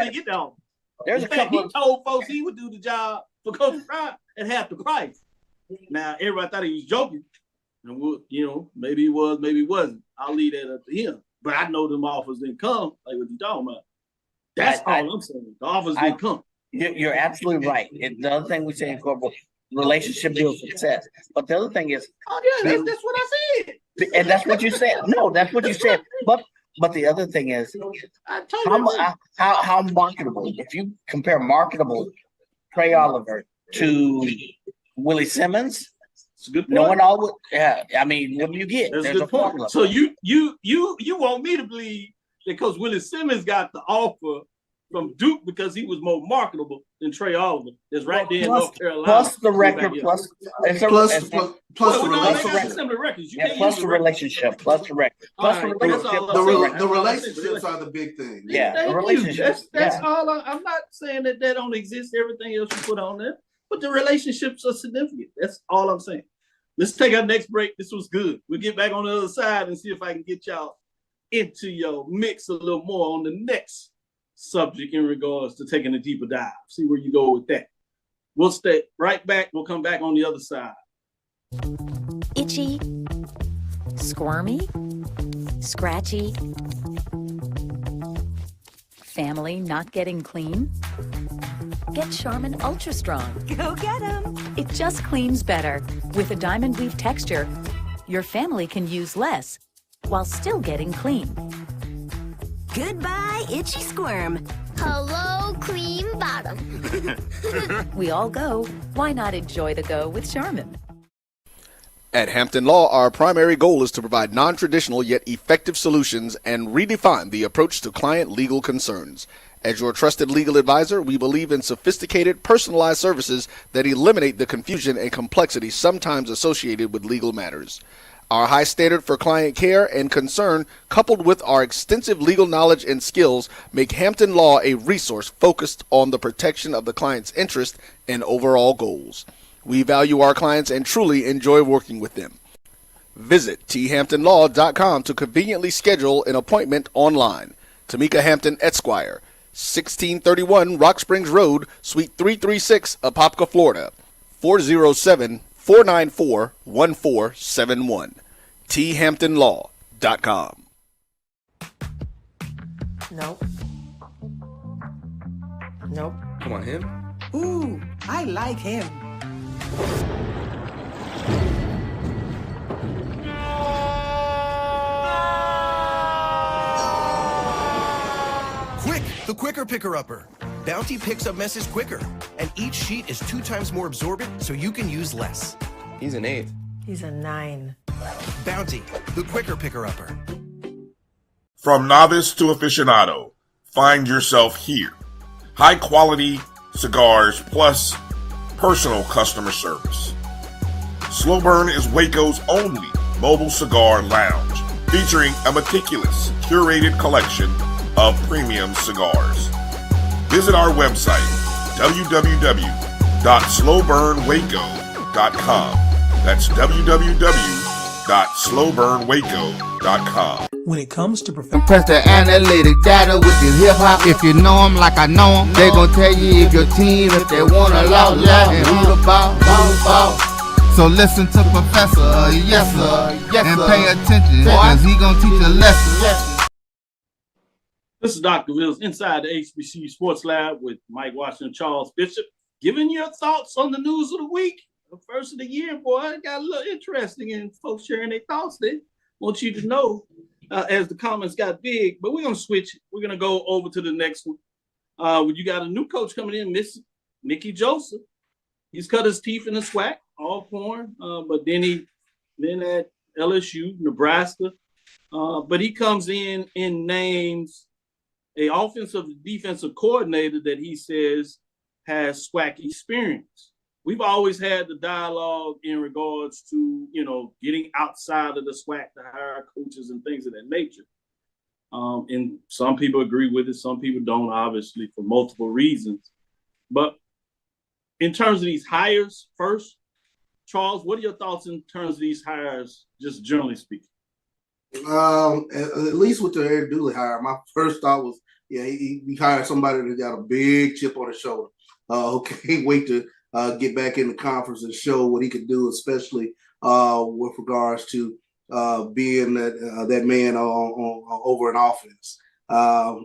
There's a couple. He told folks he would do the job for Coach Prime at half the price. Now everybody thought he was joking, and maybe he was, maybe he wasn't. I'll leave that up to him. But I know them offers didn't come. Like what you talking about? That's all I'm saying. The offers didn't come. You're absolutely right. The other thing we say in corporate relationship builds success. But the other thing is, that's what I said. And that's what you said. No, that's what you said. But the other thing is, how marketable? If you compare marketable Trey Oliver to Willie Simmons, it's a good point. No one always. Yeah, I mean, what do you get? There's a formula. So you want me to believe that because Willie Simmons got the offer from Duke because he was more marketable than Trey Oliver. That's right there in North Carolina. Plus the record, plus the relationship, plus the record. The relationships are the big thing. Yeah, the relationships. That's all. I'm not saying that don't exist. Everything else you put on there, but the relationships are significant. That's all I'm saying. Let's take our next break. This was good. We'll get back on the other side and see if I can get y'all into your mix a little more on the next subject in regards to taking a deeper dive. See where you go with that. We'll stay right back. We'll come back on the other side. Itchy, squirmy, scratchy, family not getting clean? Get Charmin Ultra Strong. Go get 'em. It just cleans better. With a diamond weave texture, your family can use less while still getting clean. Goodbye, itchy squirm. Hello, cream bottom. We all go. Why not enjoy the go with Charmin? At Hampton Law, our primary goal is to provide non-traditional yet effective solutions and redefine the approach to client legal concerns. As your trusted legal advisor, we believe in sophisticated, personalized services that eliminate the confusion and complexity sometimes associated with legal matters. Our high standard for client care and concern, coupled with our extensive legal knowledge and skills, make Hampton Law a resource focused on the protection of the client's interest and overall goals. We value our clients and truly enjoy working with them. Visit thamptonlaw.com to conveniently schedule an appointment online. Tamika Hampton Esquire, 1631 Rock Springs Road, Suite 336, Apopka, Florida, 407-494-1471. thamptonlaw.com. Nope. Nope. Come on, him. Ooh, I like him. Quick, the quicker picker-upper. Bounty picks up messes quicker, and each sheet is 2 times more absorbent, so you can use less. He's an 8. He's a 9. Bounty, the quicker picker-upper. From novice to aficionado, find yourself here. High quality cigars plus personal customer service. Slow Burn is Waco's only mobile cigar lounge, featuring a meticulous, curated collection of premium cigars. Visit our website, www.slowburnwaco.com. That's www.slowburnwaco.com. When it comes to Press the analytic data with your hip hop. If you know them like I know them, they gon' tell you if your team, if they want a law, and who the ball. So listen to Professor, yes sir, and pay attention, cause he gon' teach a lesson. This is Dr. Wills inside the HBCU Sports Lab with Mike Washington, Charles Bishop, giving your thoughts on the news of the week. The first of the year, boy, it got a little interesting and folks sharing their thoughts. They want you to know as the comments got big, but we're going to switch. We're going to go over to the next one. You got a new coach coming in, Miss Mickey Joseph. He's cut his teeth in the SWAC, all foreign, but then at LSU, Nebraska. But he comes in and names a offensive defensive coordinator that he says has SWAC experience. We've always had the dialogue in regards to, getting outside of the SWAC to hire coaches and things of that nature. And some people agree with it. Some people don't, obviously, for multiple reasons. But in terms of these hires, first, Charles, what are your thoughts in terms of these hires, just generally speaking? At least with the Eric Dooley hire, my first thought was, he hired somebody that got a big chip on his shoulder. Who can't wait to get back in the conference and show what he could do, especially with regards to being that man over an offense.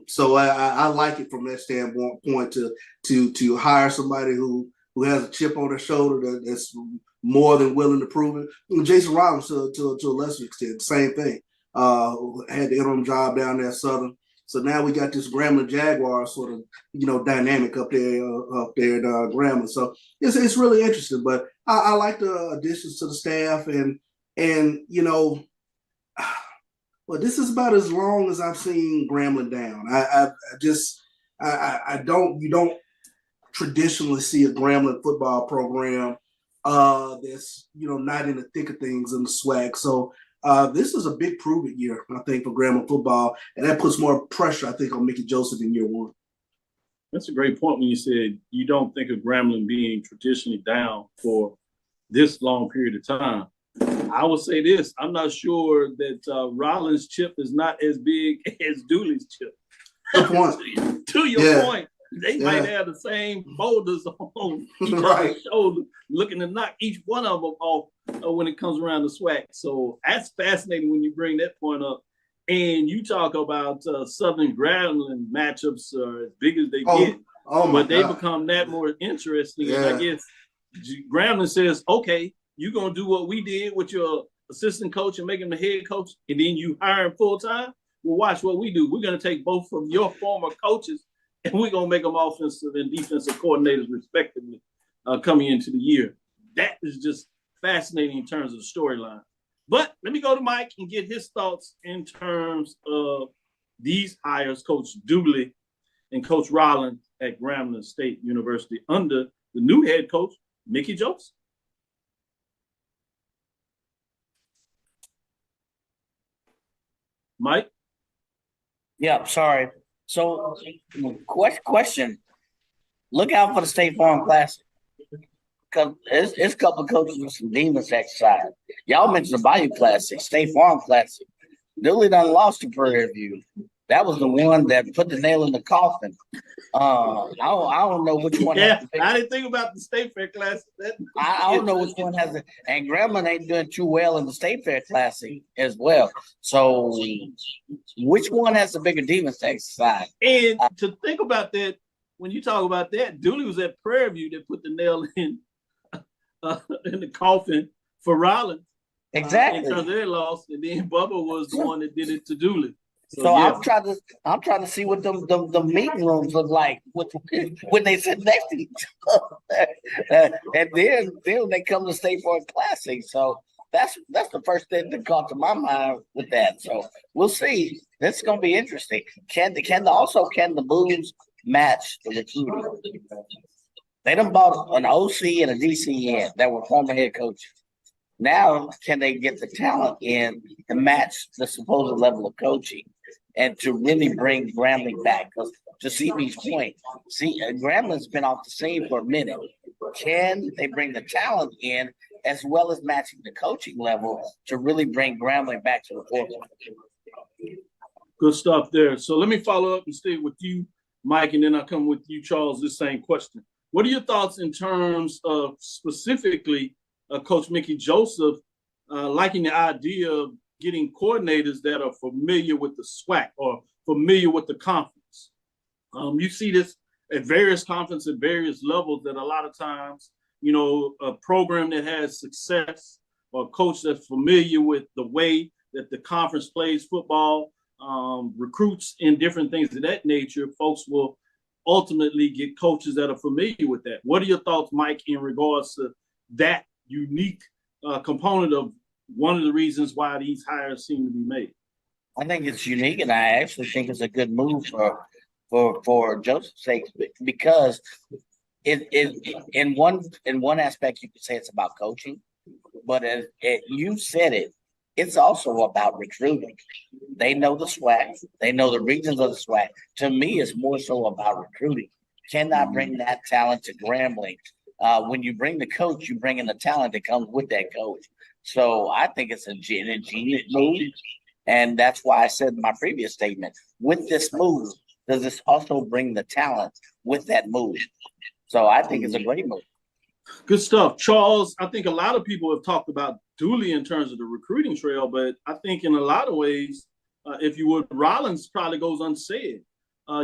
So I like it from that standpoint to hire somebody who has a chip on their shoulder that's more than willing to prove it. And Jason Rollins to a lesser extent, same thing. Had the interim job down there at Southern. So now we got this Grambling Jaguars sort of, dynamic up there at Grambling. So it's really interesting. But I like the additions to the staff, and well, this is about as long as I've seen Grambling down. You don't traditionally see a Grambling football program that's not in the thick of things in the SWAC. So. This is a big prove-it year, I think, for Grambling football, and that puts more pressure, I think, on Mickey Joseph in year one. That's a great point when you said you don't think of Grambling being traditionally down for this long period of time. I will say this. I'm not sure that Rollins' chip is not as big as Dooley's chip. Good point. To your point, they might have the same boulders on each other's shoulder, looking to knock each one of them off when it comes around the SWAC. So that's fascinating when you bring that point up. And you talk about Southern Grambling matchups as big as they get, but they become that more interesting. And I guess Grambling says, okay, you're going to do what we did with your assistant coach and make him the head coach, and then you hire him full time. Well, watch what we do. We're going to take both of your former coaches and we're going to make them offensive and defensive coordinators respectively coming into the year. That is just fascinating in terms of the storyline. But let me go to Mike and get his thoughts in terms of these hires, Coach Dooley and Coach Rollins at Grambling State University under the new head coach, Mickey Joseph. Mike? Yeah, sorry. So, question. Look out for the State Farm Classic. Because it's a couple of coaches with some demons exercise. Y'all mentioned the Bayou Classic, State Farm Classic. Dooley done lost to Prairie View. That was the one that put the nail in the coffin. I don't know which one. Yeah, I didn't think about the State Fair Classic. I don't know which one has it. And Grambling ain't doing too well in the State Fair Classic as well. So which one has the bigger demons to exercise? And to think about that, when you talk about that, Dooley was at Prairie View that put the nail in the coffin for Rollins. Exactly. In terms of their loss, and then Bubba was the one that did it to Dooley. So yeah. I'm trying to see what the meeting rooms look like when they sit next to each other. And then they come to State Farm Classic. So that's the first thing that caught to my mind with that. So we'll see. That's gonna be interesting. Can the Blues match the recruiting? They done bought an OC and a DCN that were former head coaches. Now, can they get the talent in to match the supposed level of coaching and to really bring Grambling back? Because to CB's point, Grambling's been off the scene for a minute. Can they bring the talent in as well as matching the coaching level to really bring Grambling back to the forefront? Good stuff there. So let me follow up and stay with you, Mike, and then I'll come with you, Charles, this same question. What are your thoughts in terms of specifically Coach Mickey Joseph liking the idea of getting coordinators that are familiar with the SWAC or familiar with the conference? You see this at various conferences at various levels, that a lot of times, you know, a program that has success or a coach that's familiar with the way that the conference plays football, recruits and different things of that nature, folks will ultimately get coaches that are familiar with that. What are your thoughts, Mike, in regards to that unique component of one of the reasons why these hires seem to be made? I think it's unique, and I actually think it's a good move for Joseph's sake, because in one aspect you could say it's about coaching, but you said it, it's also about recruiting. They know the SWAC, they know the regions of the SWAC. To me, it's more so about recruiting. Cannot bring that talent to Grambling. When you bring the coach, you bring in the talent that comes with that coach. So I think it's a genius move. And that's why I said in my previous statement, with this move, does this also bring the talent with that move? So I think it's a great move. Good stuff. Charles, I think a lot of people have talked about Dooley in terms of the recruiting trail, but I think in a lot of ways, if you would, Rollins probably goes unsaid.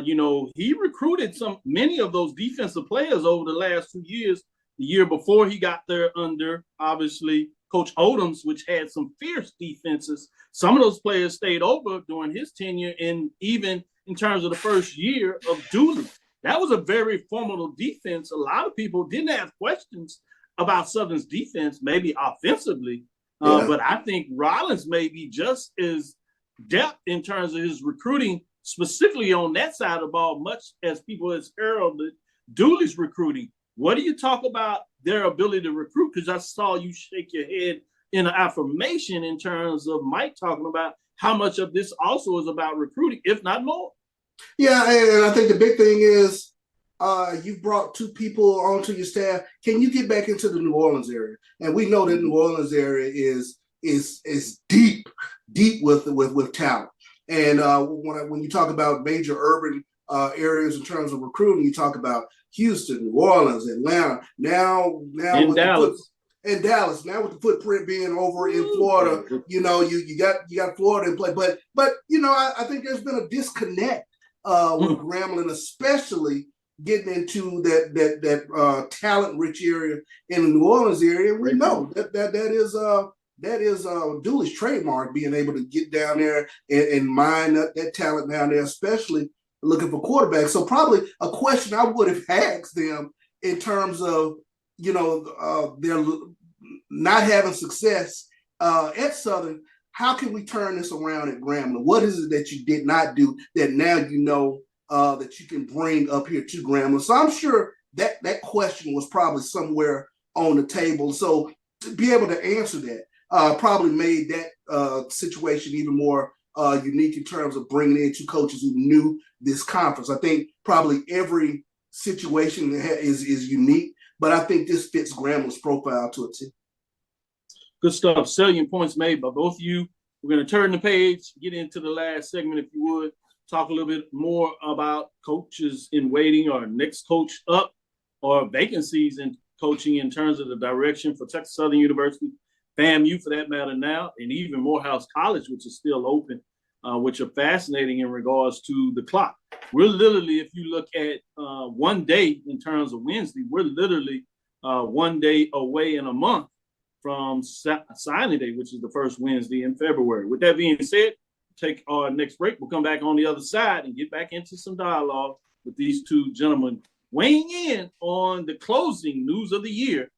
You know, he recruited many of those defensive players over the last 2 years. The year before he got there under, obviously, Coach Odoms, which had some fierce defenses. Some of those players stayed over during his tenure, and even in terms of the first year of Dooley. That was a very formidable defense. A lot of people didn't have questions about Southern's defense, maybe offensively, but I think Rollins may be just as depth in terms of his recruiting, specifically on that side of the ball, much as people has heralded Dooley's recruiting. What do you talk about their ability to recruit? Because I saw you shake your head in an affirmation in terms of Mike talking about how much of this also is about recruiting, if not more. Yeah, and I think the big thing is you brought two people onto your staff. Can you get back into the New Orleans area? And we know that New Orleans area is deep with talent. And when you talk about major urban areas in terms of recruiting, you talk about Houston, New Orleans, Atlanta. Now in Dallas. In Dallas, now with the footprint being over in Florida, you know, you got Florida in play. But you know, I think there's been a disconnect with Grambling, especially getting into that talent-rich area in the New Orleans area. And we know that is Dooley's trademark, being able to get down there and mine that talent down there, especially looking for quarterbacks. So probably a question I would have asked them in terms of, you know, they're not having success at Southern. How can we turn this around at Grambling? What is it that you did not do that now you know that you can bring up here to Grambling? So I'm sure that question was probably somewhere on the table. So to be able to answer that probably made that situation even more unique in terms of bringing in two coaches who knew this conference. I think probably every situation is unique, but I think this fits Grambling's profile to a T. Good stuff. Salient points made by both of you. We're going to turn the page, get into the last segment, if you would. Talk a little bit more about coaches in waiting or next coach up or vacancies in coaching in terms of the direction for Texas Southern University, FAMU for that matter now, and even Morehouse College, which is still open, which are fascinating in regards to the clock. We're literally, if you look at 1 day in terms of Wednesday, we're literally 1 day away in a month from signing day, which is the first Wednesday in February. With that being said, take our next break. We'll come back on the other side and get back into some dialogue with these two gentlemen weighing in on the closing news of the year.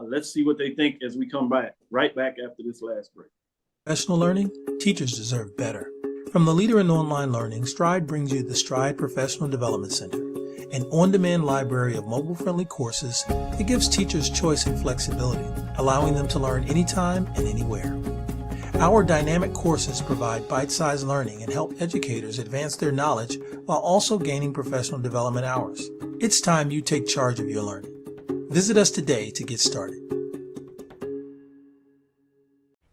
Let's see what they think as we come back, right back after this last break. Professional learning? Teachers deserve better. From the leader in online learning, Stride brings you the Stride Professional Development Center, an on-demand library of mobile-friendly courses that gives teachers choice and flexibility. allowing them to learn anytime and anywhere. Our dynamic courses provide bite-sized learning and help educators advance their knowledge while also gaining professional development hours. It's time you take charge of your learning. Visit us today to get started.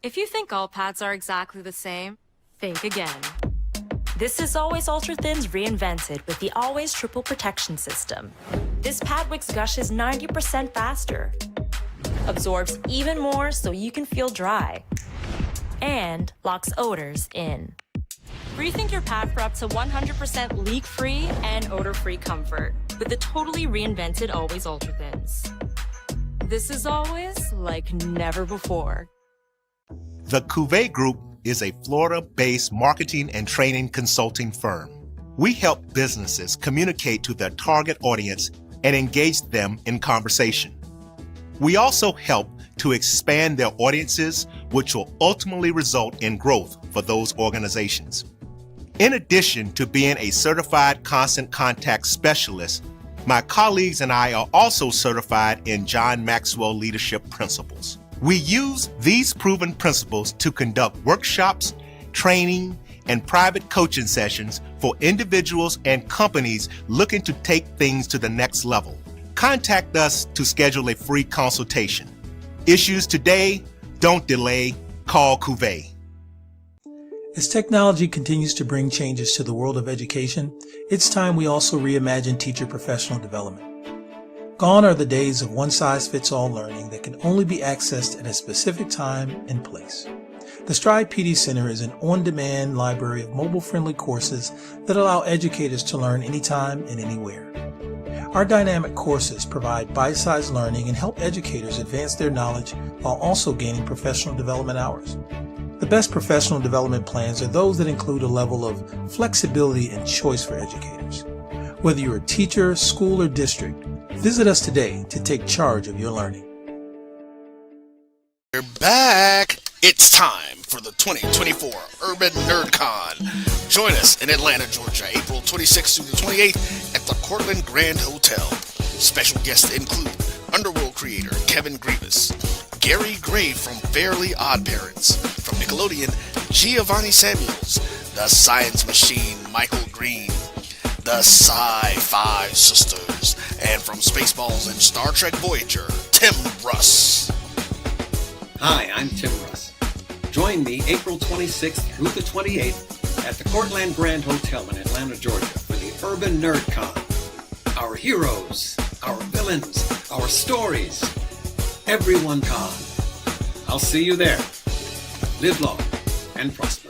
If you think all pads are exactly the same, think again. This is Always Ultra Thins reinvented with the Always Triple Protection System. This pad wicks gushes 90% faster, absorbs even more so you can feel dry, and locks odors in. Rethink your pad for up to 100% leak-free and odor-free comfort with the totally reinvented Always Ultra Thins. This is always like never before. The Cavil Group is a Florida-based marketing and training consulting firm. We help businesses communicate to their target audience and engage them in conversation. We also help to expand their audiences, which will ultimately result in growth for those organizations. In addition to being a certified constant contact specialist, my colleagues and I are also certified in John Maxwell Leadership Principles. We use these proven principles to conduct workshops, training, and private coaching sessions for individuals and companies looking to take things to the next level. Contact us to schedule a free consultation. Issues today, don't delay, call Cavil. As technology continues to bring changes to the world of education, it's time we also reimagine teacher professional development. Gone are the days of one-size-fits-all learning that can only be accessed at a specific time and place. The Stride PD Center is an on-demand library of mobile-friendly courses that allow educators to learn anytime and anywhere. Our dynamic courses provide bite-sized learning and help educators advance their knowledge while also gaining professional development hours. The best professional development plans are those that include a level of flexibility and choice for educators. Whether you're a teacher, school, or district, visit us today to take charge of your learning. We're back. It's time for the 2024 Urban NerdCon. Join us in Atlanta, Georgia, April 26th through the 28th at the Cortland Grand Hotel. Special guests include Underworld creator Kevin Grievous, Gary Gray from Fairly Odd Parents, from Nickelodeon, Giovanni Samuels, the Science Machine Michael Green, the Sci-Fi Sisters, and from Spaceballs and Star Trek Voyager, Tim Russ. Hi, I'm Tim Russ. Join me April 26th through the 28th at the Cortland Grand Hotel in Atlanta, Georgia for the Urban NerdCon. Our heroes, our villains, our stories, everyone con. I'll see you there. Live long and prosper.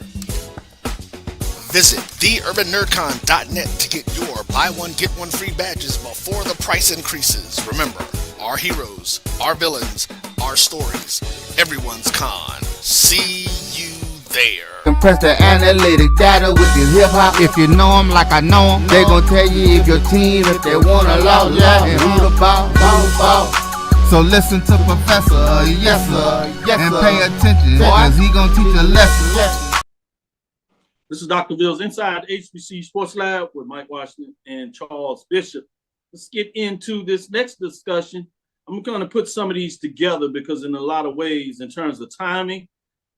Visit theurbannerdcon.net to get your buy one, get one free badges before the price increases. Remember, our heroes, our villains, our stories, everyone's con. See you there. Compress the analytic data with your hip hop. If you know them like I know them, they gon' tell you if your team, if they wanna law, and who the ball. So listen to Professor, yes sir, and pay attention, cause he gon' teach a lesson. This is Dr. Bill's Inside HBCU Sports Lab with Mike Washington and Charles Bishop. Let's get into this next discussion. I'm going to put some of these together because in a lot of ways, in terms of timing,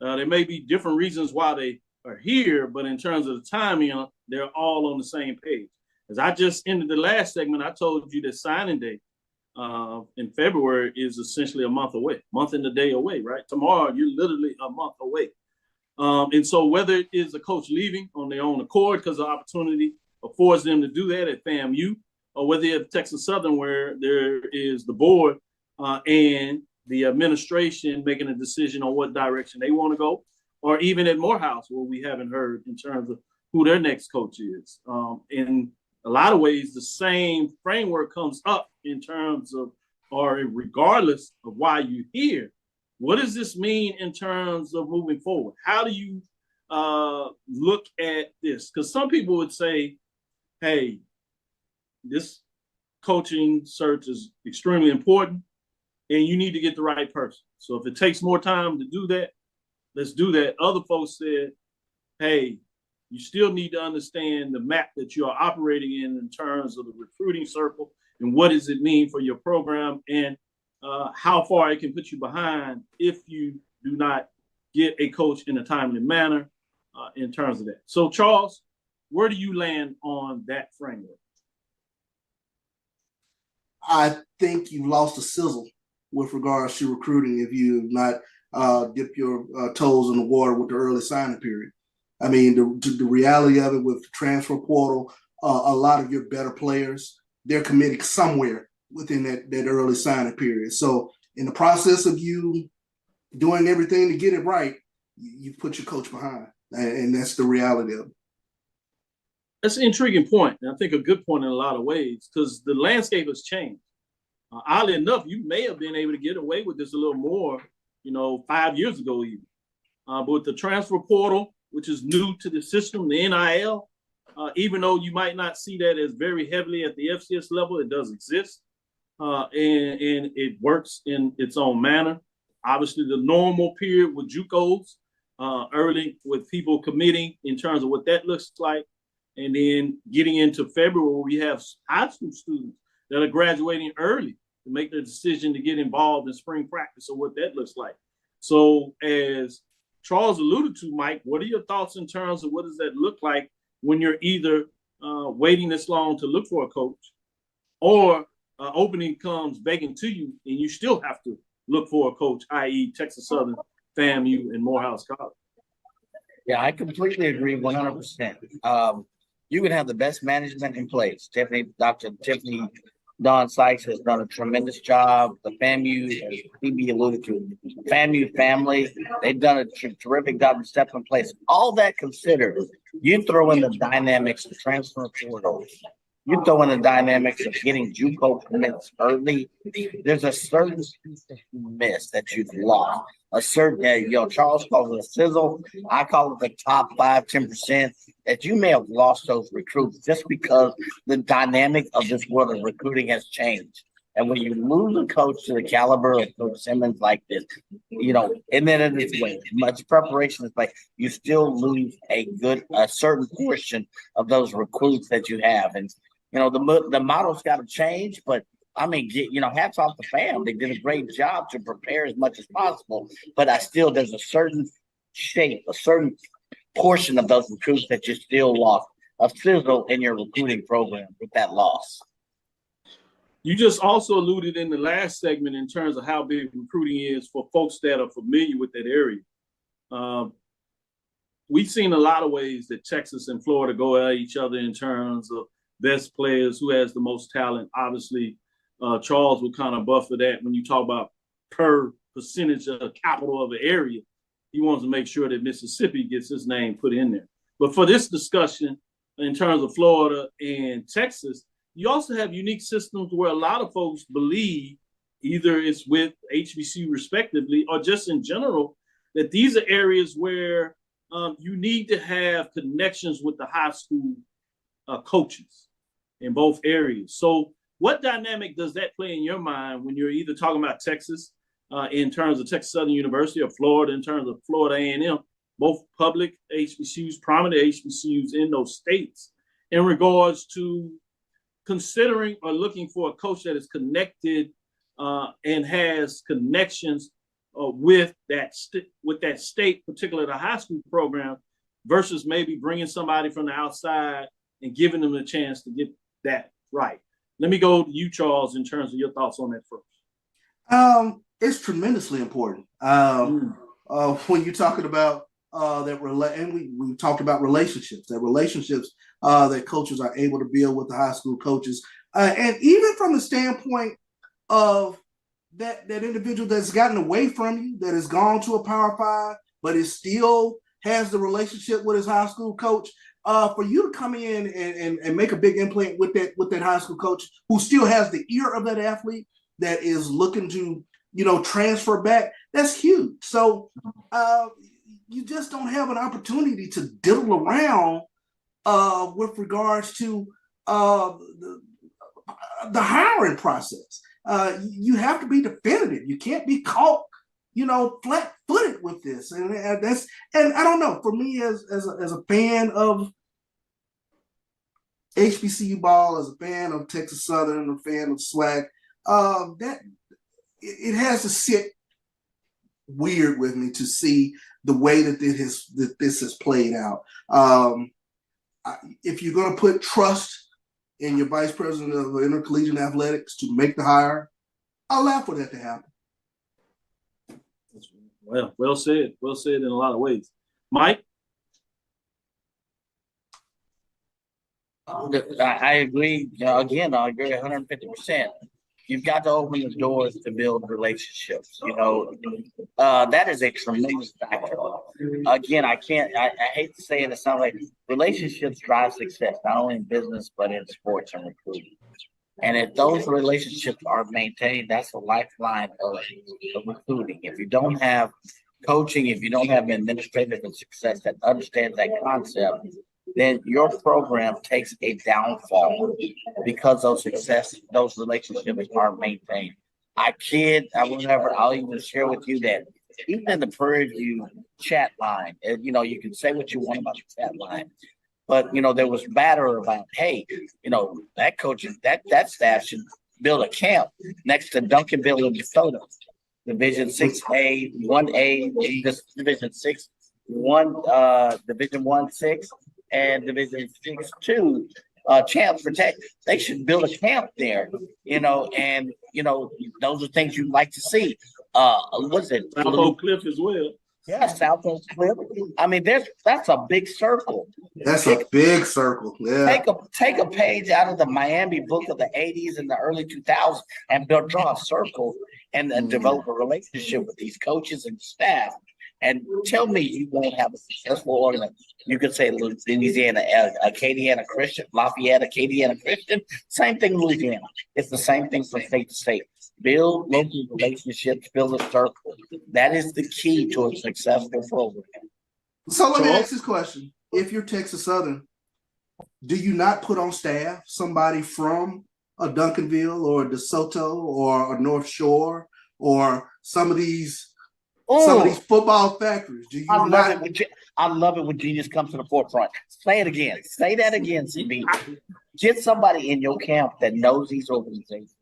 there may be different reasons why they are here, but in terms of the timing, they're all on the same page. As I just ended the last segment, I told you that signing day in February is essentially a month away, month and a day away, right? Tomorrow, you're literally a month away. And so whether it is a coach leaving on their own accord because the opportunity affords them to do that at FAMU, or whether at Texas Southern where there is the board and the administration making a decision on what direction they want to go, or even at Morehouse where we haven't heard in terms of who their next coach is. In a lot of ways, the same framework comes up in terms of, or regardless of why you're here. What does this mean in terms of moving forward? How do you look at this? Because some people would say, hey, this coaching search is extremely important and you need to get the right person. So if it takes more time to do that, let's do that. Other folks said, hey, you still need to understand the map that you are operating in terms of the recruiting circle and what does it mean for your program and how far it can put you behind if you do not get a coach in a timely manner in terms of that. So, Charles, where do you land on that framework? I think you lost the sizzle with regards to recruiting if you have not dipped your toes in the water with the early signing period. I mean, the reality of it with the transfer portal, a lot of your better players, they're committed somewhere within that early signing period. So in the process of you doing everything to get it right, you put your coach behind. And that's the reality of it. That's an intriguing point, and I think a good point in a lot of ways, because the landscape has changed. Oddly enough, you may have been able to get away with this a little more, 5 years ago even. But with the transfer portal, which is new to the system, the NIL, even though you might not see that as very heavily at the FCS level, it does exist, and it works in its own manner. Obviously, the normal period with JUCOs, early with people committing in terms of what that looks like. And then getting into February, we have high school students that are graduating early to make the decision to get involved in spring practice or what that looks like. So as Charles alluded to, Mike, what are your thoughts in terms of what does that look like when you're either waiting this long to look for a coach or opening comes vacant to you and you still have to look for a coach, i.e. Texas Southern, FAMU, and Morehouse College? Yeah, I completely agree 100%. You can have the best management in place. Dr. Tiffany Dawn Sykes has done a tremendous job. The FAMU, as PB alluded to, FAMU family, they've done a terrific job of stepping in place. All that considered, you throw in the dynamics of transfer portal, you throw in the dynamics of getting JUCO commits early, there's a certain piece that you miss that you've lost. A certain, Charles calls it a sizzle. I call it the top 5-10% that you may have lost those recruits just because the dynamic of this world of recruiting has changed. And when you lose a coach to the caliber of Coach Simmons like this, and then it is way much preparation is like you still lose a certain portion of those recruits that you have. And the model's got to change, but I mean, hats off the fam. They did a great job to prepare as much as possible. But there's a certain shape, a certain portion of those recruits that you still lost, a sizzle in your recruiting program with that loss. You just also alluded in the last segment in terms of how big recruiting is for folks that are familiar with that area. We've seen a lot of ways that Texas and Florida go at each other in terms of best players, who has the most talent. Obviously, Charles will kind of buffer that when you talk about per percentage of capital of the area. He wants to make sure that Mississippi gets his name put in there. But for this discussion, in terms of Florida and Texas, you also have unique systems where a lot of folks believe, either it's with HBCU respectively or just in general, that these are areas where you need to have connections with the high school coaches in both areas. So what dynamic does that play in your mind when you're either talking about Texas in terms of Texas Southern University or Florida in terms of Florida A&M, both public HBCUs, prominent HBCUs in those states, in regards to considering or looking for a coach that is connected and has connections with that state, particularly the high school program, versus maybe bringing somebody from the outside and giving them a chance to get that right. Let me go to you, Charles, in terms of your thoughts on that first. It's tremendously important. When you're talking about and we talked about relationships, that coaches are able to build with the high school coaches. And even from the standpoint of that individual that's gotten away from you, that has gone to a Power 5, but is still has the relationship with his high school coach, for you to come in and make a big implant with that high school coach who still has the ear of that athlete that is looking to, transfer back, that's huge. So you just don't have an opportunity to diddle around with regards to the hiring process. You have to be definitive. You can't be caught, flat-footed with this. And I don't know. For me, as a fan of HBCU ball, as a fan of Texas Southern, a fan of SWAC, it has to sit weird with me to see the way that this has played out. If you're going to put trust in your vice president of intercollegiate athletics to make the hire, I'll laugh for that to happen. Well said. Well said in a lot of ways. Mike? I agree. Again, I agree 150%. You've got to open the doors to build relationships. That is a tremendous factor. Again, I hate to say it, it sounds like relationships drive success, not only in business, but in sports and recruiting. And if those relationships are maintained, that's a lifeline of recruiting. If you don't have coaching, if you don't have an administrative success that understands that concept, then your program takes a downfall because those relationships aren't maintained. I'll even share with you that even in the Prairie View chat line, you can say what you want about the chat line, but there was batter about, hey, that coach, that staff should build a camp next to Duncanville and DeSoto, Division 6A, 1A, Division 6, Division 1-6, and Division 6-2 champs for Tech. They should build a camp there, and those are things you'd like to see. What's it? South Oak Cliff as well. Yeah, South Oak Cliff. I mean, that's a big circle. That's a big circle. Yeah. Take a page out of the Miami book of the 80s and the early 2000s and draw a circle and develop a relationship with these coaches and staff. And tell me you won't have a successful organization. You could say Louisiana, Acadiana Christian, Lafayette, Acadiana Christian. Same thing, Louisiana. It's the same thing from state to state. Build local relationships, build a circle. That is the key to a successful program. So let me ask this question. If you're Texas Southern, do you not put on staff somebody from a Duncanville or a DeSoto or a North Shore or some of these football factories? Do you I love it when genius comes to the forefront. Say it again. Say that again, CB. Get somebody in your camp that knows these organizations.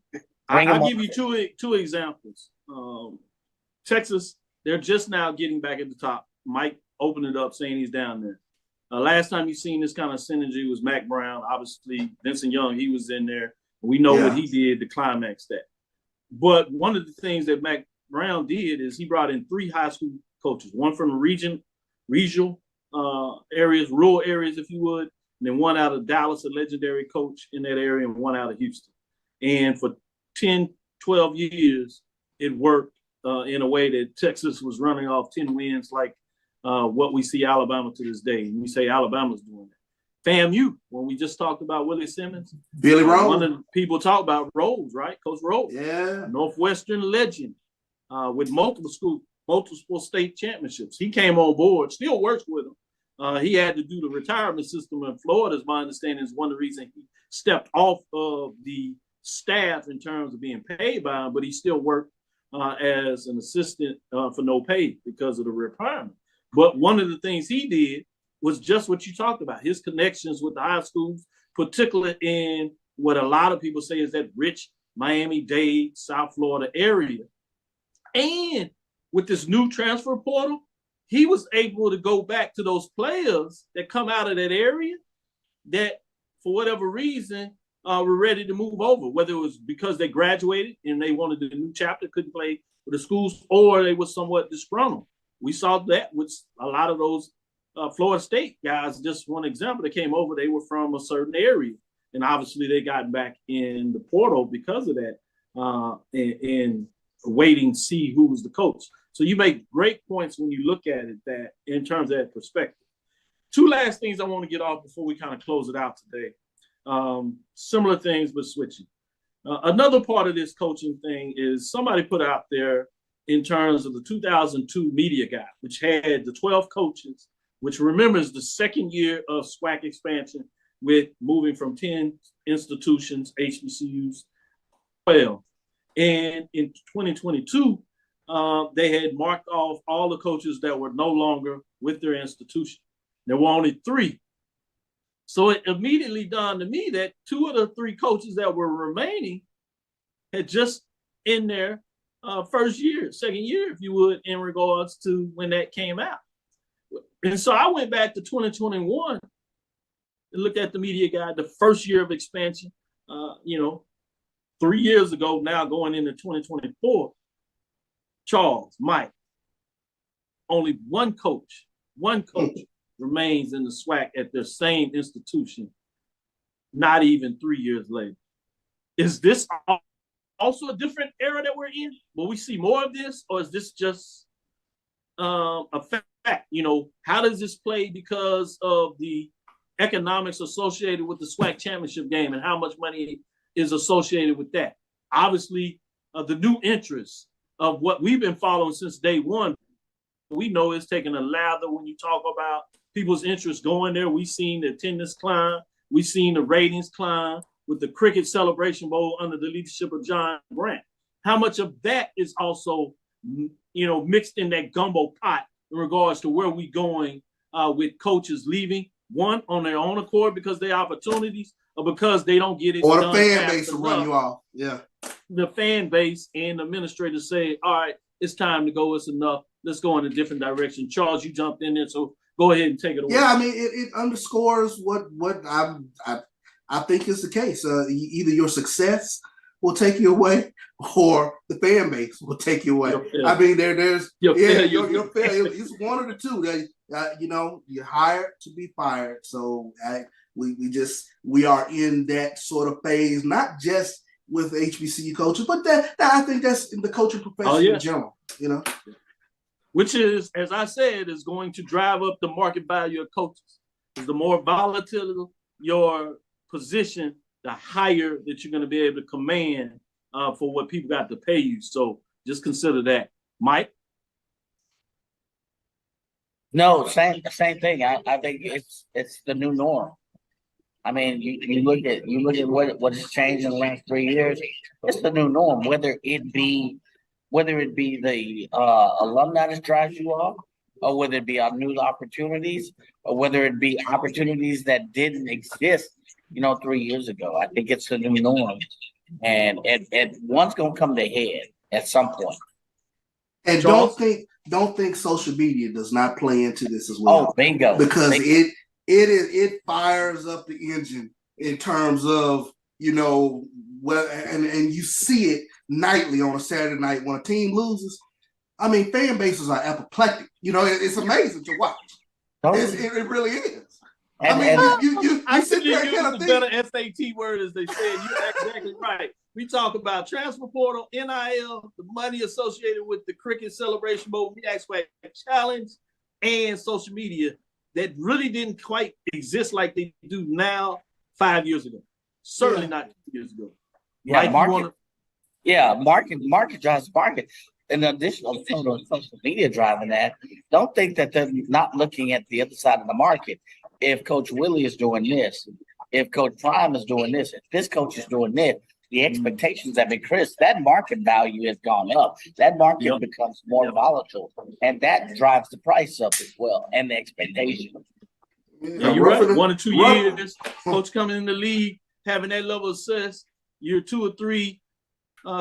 I'll give you two examples. Texas, they're just now getting back at the top. Mike opened it up saying he's down there. Last time you seen this kind of synergy was Mac Brown. Obviously, Vincent Young, he was in there. We know what he did to climax that. But one of the things that Mac Brown did is he brought in 3 high school coaches, one from the regional areas, rural areas, if you would, and then one out of Dallas, a legendary coach in that area, and one out of Houston. And for 10, 12 years, it worked in a way that Texas was running off 10 wins like what we see Alabama to this day. And we say Alabama's doing that. FAMU, when we just talked about Willie Simmons. Billy Rose. One of the people talk about Rose, right? Coach Rose. Yeah. Northwestern legend with multiple state championships. He came on board, still works with him. He had to do the retirement system in Florida, as my understanding is one of the reasons he stepped off of the staff in terms of being paid by him, but he still worked as an assistant for no pay because of the retirement. But one of the things he did was just what you talked about, his connections with the high schools, particularly in what a lot of people say is that rich Miami-Dade, South Florida area. And with this new transfer portal, he was able to go back to those players that come out of that area that, for whatever reason, were ready to move over, whether it was because they graduated and they wanted a new chapter, couldn't play for the schools, or they were somewhat disgruntled. We saw that with a lot of those Florida State guys. Just one example, they came over, they were from a certain area, and obviously they got back in the portal because of that, and waiting to see who was the coach. So you make great points when you look at it that in terms of that perspective. 2 last things I want to get off before we kind of close it out today. Similar things, but switching. Another part of this coaching thing is somebody put out there in terms of the 2002 media guide, which had the 12 coaches, which remembers the second year of SWAC expansion with moving from 10 institutions, HBCUs, 12. And in 2022, they had marked off all the coaches that were no longer with their institution. There were only 3. So it immediately dawned to me that 2 of the 3 coaches that were remaining had just in there first year, second year, if you would, in regards to when that came out. And so I went back to 2021 and looked at the media guide, the first year of expansion, 3 years ago, now going into 2024. Charles, Mike, only one coach remains in the SWAC at their same institution, not even 3 years later. Is this also a different era that we're in? Will we see more of this, or is this just a fact? How does this play because of the economics associated with the SWAC championship game and how much money is associated with that? Obviously, the new interest of what we've been following since day one, we know it's taking a lather when you talk about people's interest going there. We've seen the attendance climb. We've seen the ratings climb with the Cricket Celebration Bowl under the leadership of John Grant. How much of that is also, mixed in that gumbo pot in regards to where we going with coaches leaving, one, on their own accord because they opportunities, or because they don't get it or the done fan base fast will run enough. you off. Yeah. The fan base and the administrators say, all right, it's time to go. It's enough. Let's go in a different direction. Charles, you jumped in there, so go ahead and take it away. Yeah, I mean, it underscores what I think is the case. Either your success will take you away, or the fan base will take you away. I mean, there's your failure. It's one of the two. That you're hired to be fired. So we are in that sort of phase, not just with HBCU coaches, but that I think that's in the coaching profession in general. Which is, as I said, is going to drive up the market value of coaches. Because the more volatile your position, the higher that you're going to be able to command for what people got to pay you. So just consider that. Mike? No, same thing. I think it's the new norm. I mean, you look at what has changed in the last 3 years. It's the new norm. Whether it be the alumni that drives you off, or whether it be our new opportunities, or whether it be opportunities that didn't exist, 3 years ago. I think it's the new norm, and one's gonna come to head at some point. And don't think social media does not play into this as well. Oh, bingo! Because it fires up the engine in terms of and you see it nightly on a Saturday night when a team loses. I mean, fan bases are apoplectic. It's amazing to watch. It really is. I mean, you sit there and kind of think. Better SAT word, as they said. You're exactly right. We talk about transfer portal, NIL, the money associated with the Cricket Celebration Bowl, the X Challenge, and social media that really didn't quite exist like they do now 5 years ago. Certainly not 2 years ago. Yeah, Mike, market drives market. In addition to social media driving that, don't think that they're not looking at the other side of the market. If Coach Willie is doing this, if Coach Prime is doing this, if this coach is doing this, the expectations have increased. That market value has gone up. That market becomes more volatile, and that drives the price up as well, and the expectation. Yeah, you're right. 1 or 2 years, coach coming in the league, having that level of success. Year 2 or 3,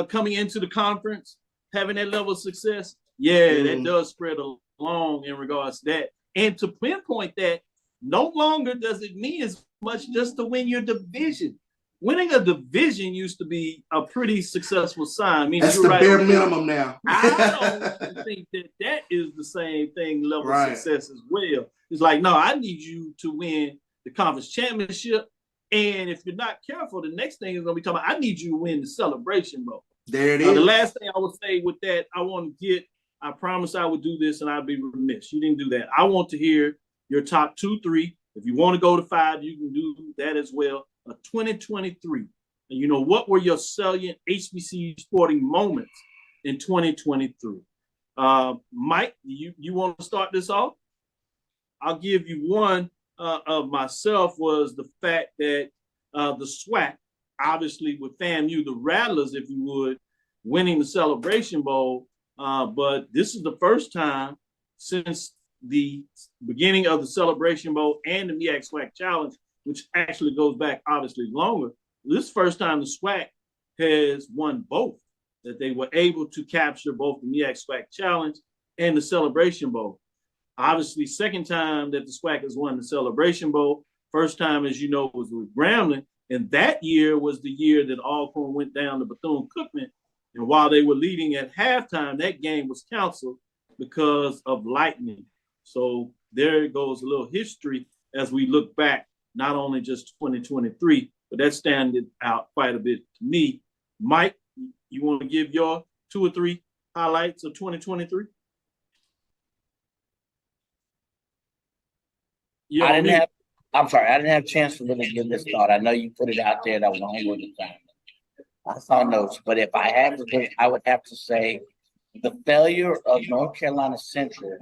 coming into the conference, having that level of success. Yeah, that does spread along in regards to that. And to pinpoint that, no longer does it mean as much just to win your division. Winning a division used to be a pretty successful sign. That's the bare minimum now. I don't think that is the same thing, level of success as well. It's like, no, I need you to win the conference championship. And if you're not careful, the next thing is going to be talking about, I need you to win the Celebration Bowl. There it is. The last thing I would say with that, I promised I would do this and I'd be remiss. You didn't do that. I want to hear your top 2, 3. If you want to go to 5, you can do that as well. 2023. And what were your salient HBCU sporting moments in 2023? Mike, you want to start this off? I'll give you one of myself was the fact that the SWAC, obviously with FAMU, the Rattlers, if you would, winning the Celebration Bowl. But this is the first time since the beginning of the Celebration Bowl and the MEAC SWAC Challenge, which actually goes back obviously longer. This is the first time the SWAC has won both. that they were able to capture both the MEAC SWAC Challenge and the Celebration Bowl. Obviously, second time that the SWAC has won the Celebration Bowl. First time, as you know, was with Grambling. And that year was the year that Alcorn went down to Bethune-Cookman. And while they were leading at halftime, that game was canceled because of lightning. So there goes a little history as we look back, not only just 2023, but that standed out quite a bit to me. Mike, you want to give your 2 or 3 highlights of 2023? I'm sorry, I didn't have a chance to really give this thought. I know you put it out there that long with the time. I saw notes, but if I had to pick, I would have to say the failure of North Carolina Central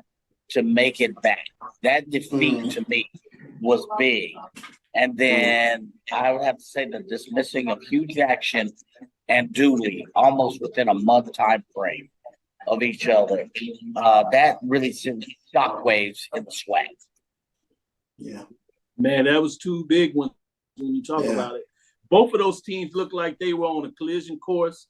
to make it back. That defeat to me was big. And then I would have to say the dismissing of Hugh Jackson and Dooley almost within a month time frame of each other. That really sent shockwaves in the SWAC. Yeah. Man, that was 2 big ones when you talk about it. Both of those teams looked like they were on a collision course.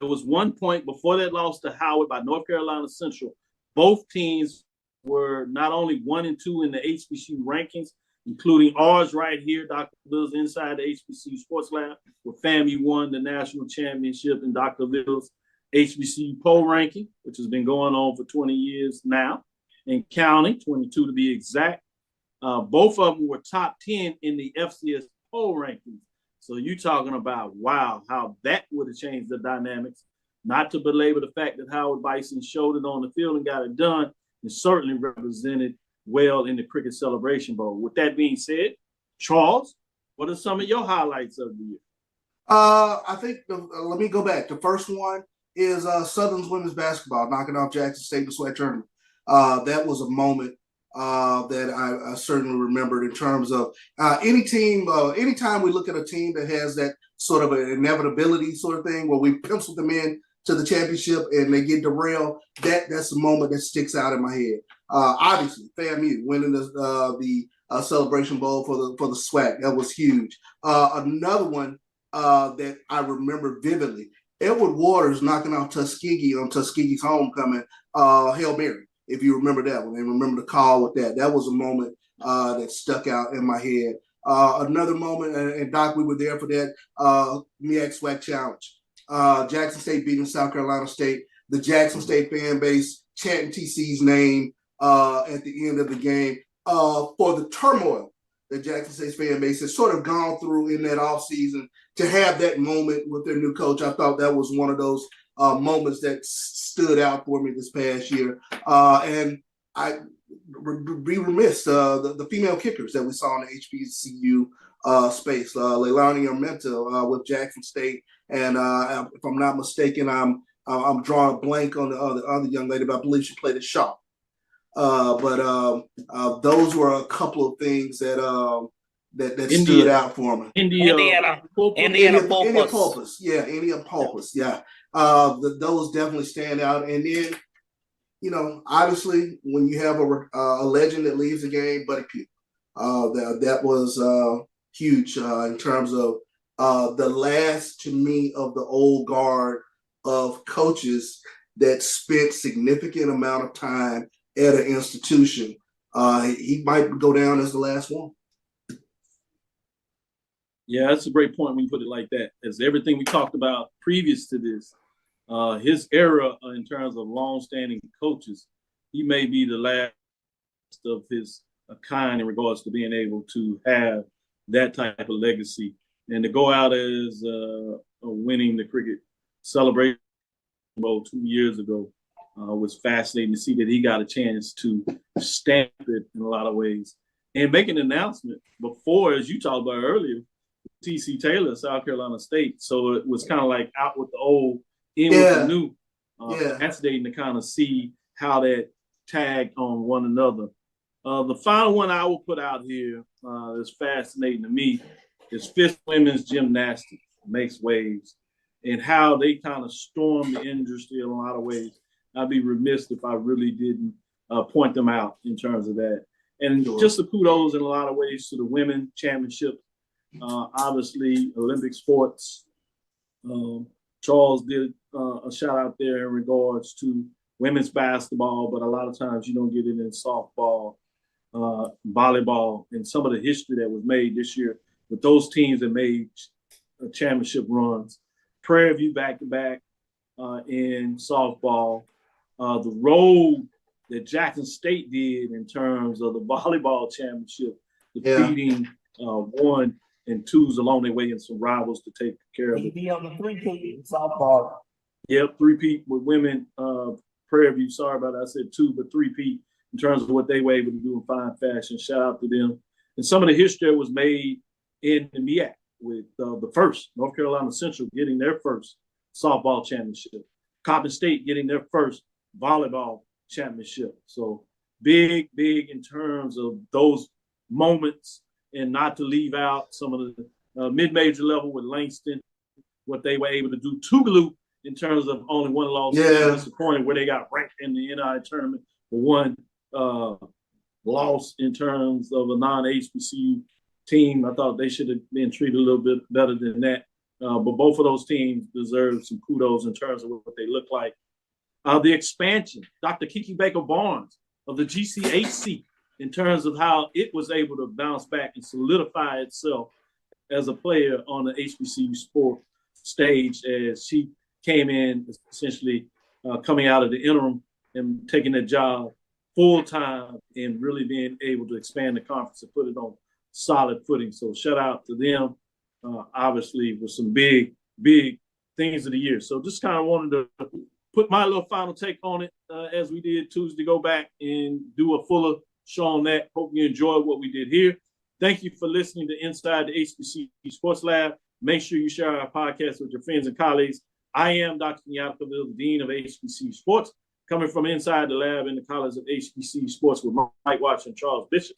There was one point before that loss to Howard by North Carolina Central. Both teams were not only 1 and 2 in the HBCU rankings, including ours right here, Dr. Bill's inside the HBCU Sports Lab, where FAMU won the national championship in Dr. Bill's HBCU poll ranking, which has been going on for 20 years now, and counting, 22 to be exact. Both of them were top 10 in the FCS poll rankings. So you're talking about, wow, how that would have changed the dynamics. Not to belabor the fact that Howard Bison showed it on the field and got it done, and certainly represented well in the Cricket Celebration Bowl. With that being said, Charles, what are some of your highlights of the year? I think, let me go back. The first one is Southern's women's basketball, knocking off Jackson State in the SWAC tournament. That was a moment that I certainly remembered in terms of anytime we look at a team that has that sort of an inevitability sort of thing where we pencil them in to the championship and they get derailed, that's the moment that sticks out in my head. Obviously, FAMU winning the Celebration Bowl for the SWAC, that was huge. Another one that I remember vividly, Edward Waters knocking off Tuskegee on Tuskegee's homecoming, Hail Mary. If you remember that one, and remember the call with that. That was a moment that stuck out in my head. Another moment, and Doc, we were there for that MEAC SWAC Challenge. Jackson State beating South Carolina State. The Jackson State fan base chanting TC's name at the end of the game for the turmoil that Jackson State's fan base has sort of gone through in that offseason. To have that moment with their new coach, I thought that was one of those moments that stood out for me this past year. And I be remiss, the female kickers that we saw in the HBCU space, Leilani Armenta with Jackson State. And if I'm not mistaken, I'm drawing a blank on the other young lady, but I believe she played at Shaw. But those were a couple of things that stood out for me. Indiana Pulpus. Yeah, Indiana Pulpus. Yeah. Those definitely stand out. And then, obviously, when you have a legend that leaves the game, Buddy Pugh, that was huge in terms of the last, to me, of the old guard of coaches that spent significant amount of time at an institution. He might go down as the last one. Yeah, that's a great point when you put it like that. As everything we talked about previous to this, his era in terms of long-standing coaches, he may be the last of his kind in regards to being able to have that type of legacy. And to go out as winning the Cricket Celebration Bowl 2 years ago was fascinating to see that he got a chance to stamp it in a lot of ways and make an announcement before, as you talked about earlier, T.C. Taylor, South Carolina State. So it was kind of like out with the old, in with the new. Fascinating to kind of see how that tagged on one another. The final one I will put out here is fascinating to me is Fifth Women's Gymnastics makes waves and how they kind of stormed the industry in a lot of ways. I'd be remiss if I really didn't point them out in terms of that. And just the kudos in a lot of ways to the women championship. Obviously, Olympic sports Charles did a shout out there in regards to women's basketball, but a lot of times you don't get it in softball, volleyball, and some of the history that was made this year with those teams that made championship runs. Prairie View back-to-back in softball. The road that Jackson State did in terms of the volleyball championship, defeating 1 and 2s along their way and some rivals to take care of it. Be on the three-peat in softball. Yep, three-peat with women. Prairie View, sorry about that. I said 2, but three-peat in terms of what they were able to do in fine fashion. Shout out to them. And some of the history that was made in the MEAC with the first, North Carolina Central getting their first softball championship. Coppin State getting their first volleyball championship. So big in terms of those moments, and not to leave out some of the mid-major level with Langston, what they were able to do. Tougaloo in terms of only one loss. Disappointing where they got ranked in the NI tournament for one loss in terms of a non-HBCU team. I thought they should have been treated a little bit better than that. But both of those teams deserve some kudos in terms of what they look like. The expansion, Dr. Kiki Baker Barnes of the GCHC, in terms of how it was able to bounce back and solidify itself as a player on the HBCU sport stage, as she came in essentially coming out of the interim and taking that job full time and really being able to expand the conference and put it on solid footing. So shout out to them, obviously with some big things of the year. So just kind of wanted to put my little final take on it as we did Tuesday, go back and do a fuller show on that. Hope you enjoyed what we did here. Thank you for listening to Inside the HBCU Sports Lab. Make sure you share our podcast with your friends and colleagues. I am Dr. Kenyatta, the Dean of HBCU Sports, coming from inside the lab in the College of HBCU Sports with Mike Watson and Charles Bishop.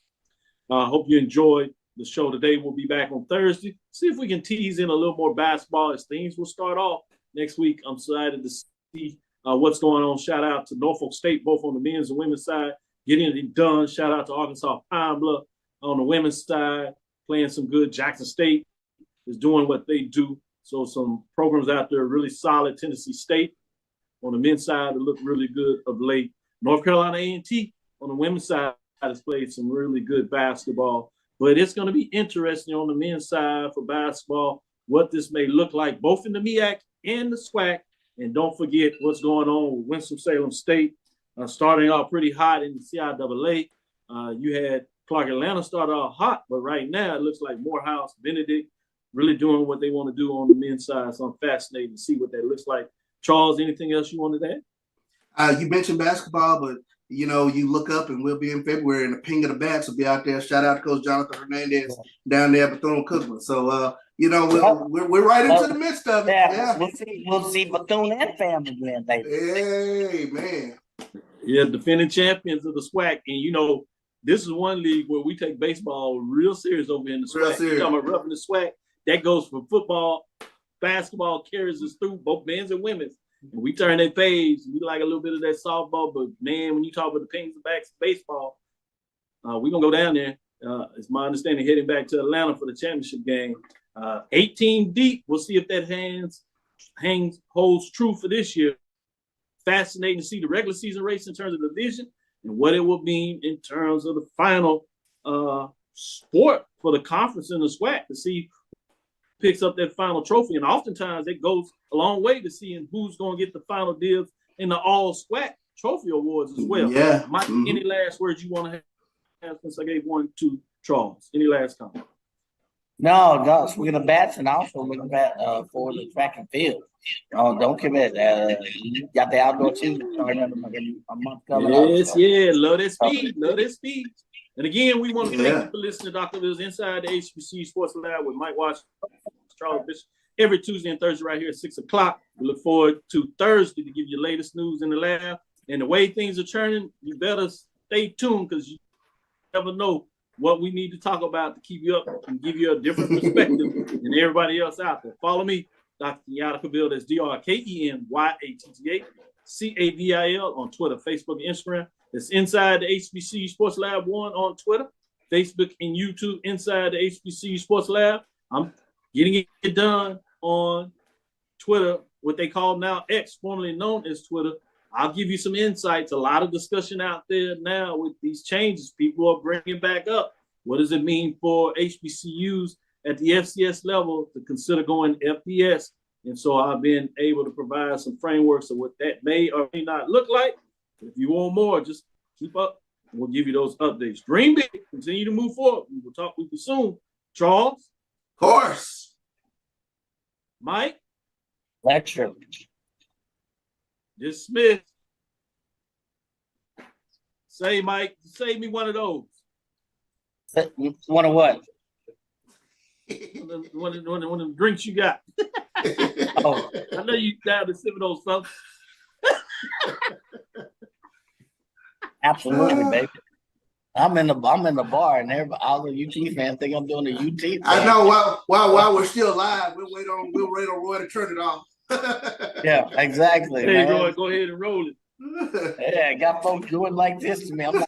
Hope you enjoyed the show today. We'll be back on Thursday. See if we can tease in a little more basketball as things will start off next week. I'm excited to see what's going on. Shout out to Norfolk State, both on the men's and women's side, getting it done. Shout out to Arkansas Pine Bluff on the women's side, playing some good. Jackson State is doing what they do. So some programs out there really solid. Tennessee State on the men's side that look really good of late. North Carolina A&T on the women's side has played some really good basketball. But it's going to be interesting on the men's side for basketball, what this may look like, both in the MEAC and the SWAC. And don't forget what's going on with Winston-Salem State, starting off pretty hot in the CIAA. You had Clark Atlanta start off hot, but right now it looks like Morehouse, Benedict, really doing what they want to do on the men's side. So I'm fascinated to see what that looks like. Charles, anything else you wanted to add? You mentioned basketball, but you look up and we'll be in February and the ping of the bats will be out there. Shout out to Coach Jonathan Hernandez down there at Bethune-Cookman. So, we're right into the midst of it. Yeah. We'll see Bethune and family again, baby. Hey, man. Yeah, defending champions of the SWAC. And, this is one league where we take baseball real serious over in the SWAC. You're talking about roughing the SWAC. That goes for football, basketball carries us through, both men's and women's. And we turn that page. We like a little bit of that softball, but man, when you talk about the pings and backs of baseball, we're gonna go down there. It's my understanding heading back to Atlanta for the championship game. 18 deep. We'll see if that holds true for this year. Fascinating to see the regular season race in terms of the division and what it will mean in terms of the final sport for the conference in the SWAC to see picks up that final trophy. And oftentimes it goes a long way to seeing who's going to get the final dibs in the all SWAC trophy awards as well. Yeah. Mike, any last words you want to have since I gave one to Charles? Any last comment? No, we're going to bats and also we're going to for the track and field. Don't commit. You got the outdoor season starting in a month coming up. Yeah. Love that speed. And again, we want to thank you for listening to Dr. Bill's Inside the HBCU Sports Lab with Mike Watson, Charles Bishop, every Tuesday and Thursday right here at 6 o'clock. We look forward to Thursday to give you the latest news in the lab. And the way things are turning, you better stay tuned because you never know what we need to talk about to keep you up and give you a different perspective than everybody else out there. Follow me, Dr. Kenyatta Cavil, that's DrKenyatta Cavil on Twitter, Facebook, and Instagram. It's Inside the HBCU Sports Lab 1 on Twitter, Facebook, and YouTube, Inside the HBCU Sports Lab. I'm getting it done on Twitter what they call now X, formerly known as Twitter. I'll give you some insights. A lot of discussion out there now with these changes. People are bringing back up. What does it mean for HBCUs at the FCS level to consider going FBS? And so I've been able to provide some frameworks of what that may or may not look like. If you want more, just keep up. And we'll give you those updates. Dream big. Continue to move forward. We will talk with you soon. Charles? Of course. Mike? Lecture. Dismissed. Say, Mike, save me one of those. One of what? One of the drinks you got. Oh. I know you down to sip of those folks. Absolutely, baby. I'm in the bar, and everybody, all the UT fans think I'm doing the UT thing. I know. While we're still live, we'll wait on Roy to turn it off. Yeah, exactly. Hey, man. Roy, go ahead and roll it. Yeah, got folks doing like this to me. I'm like,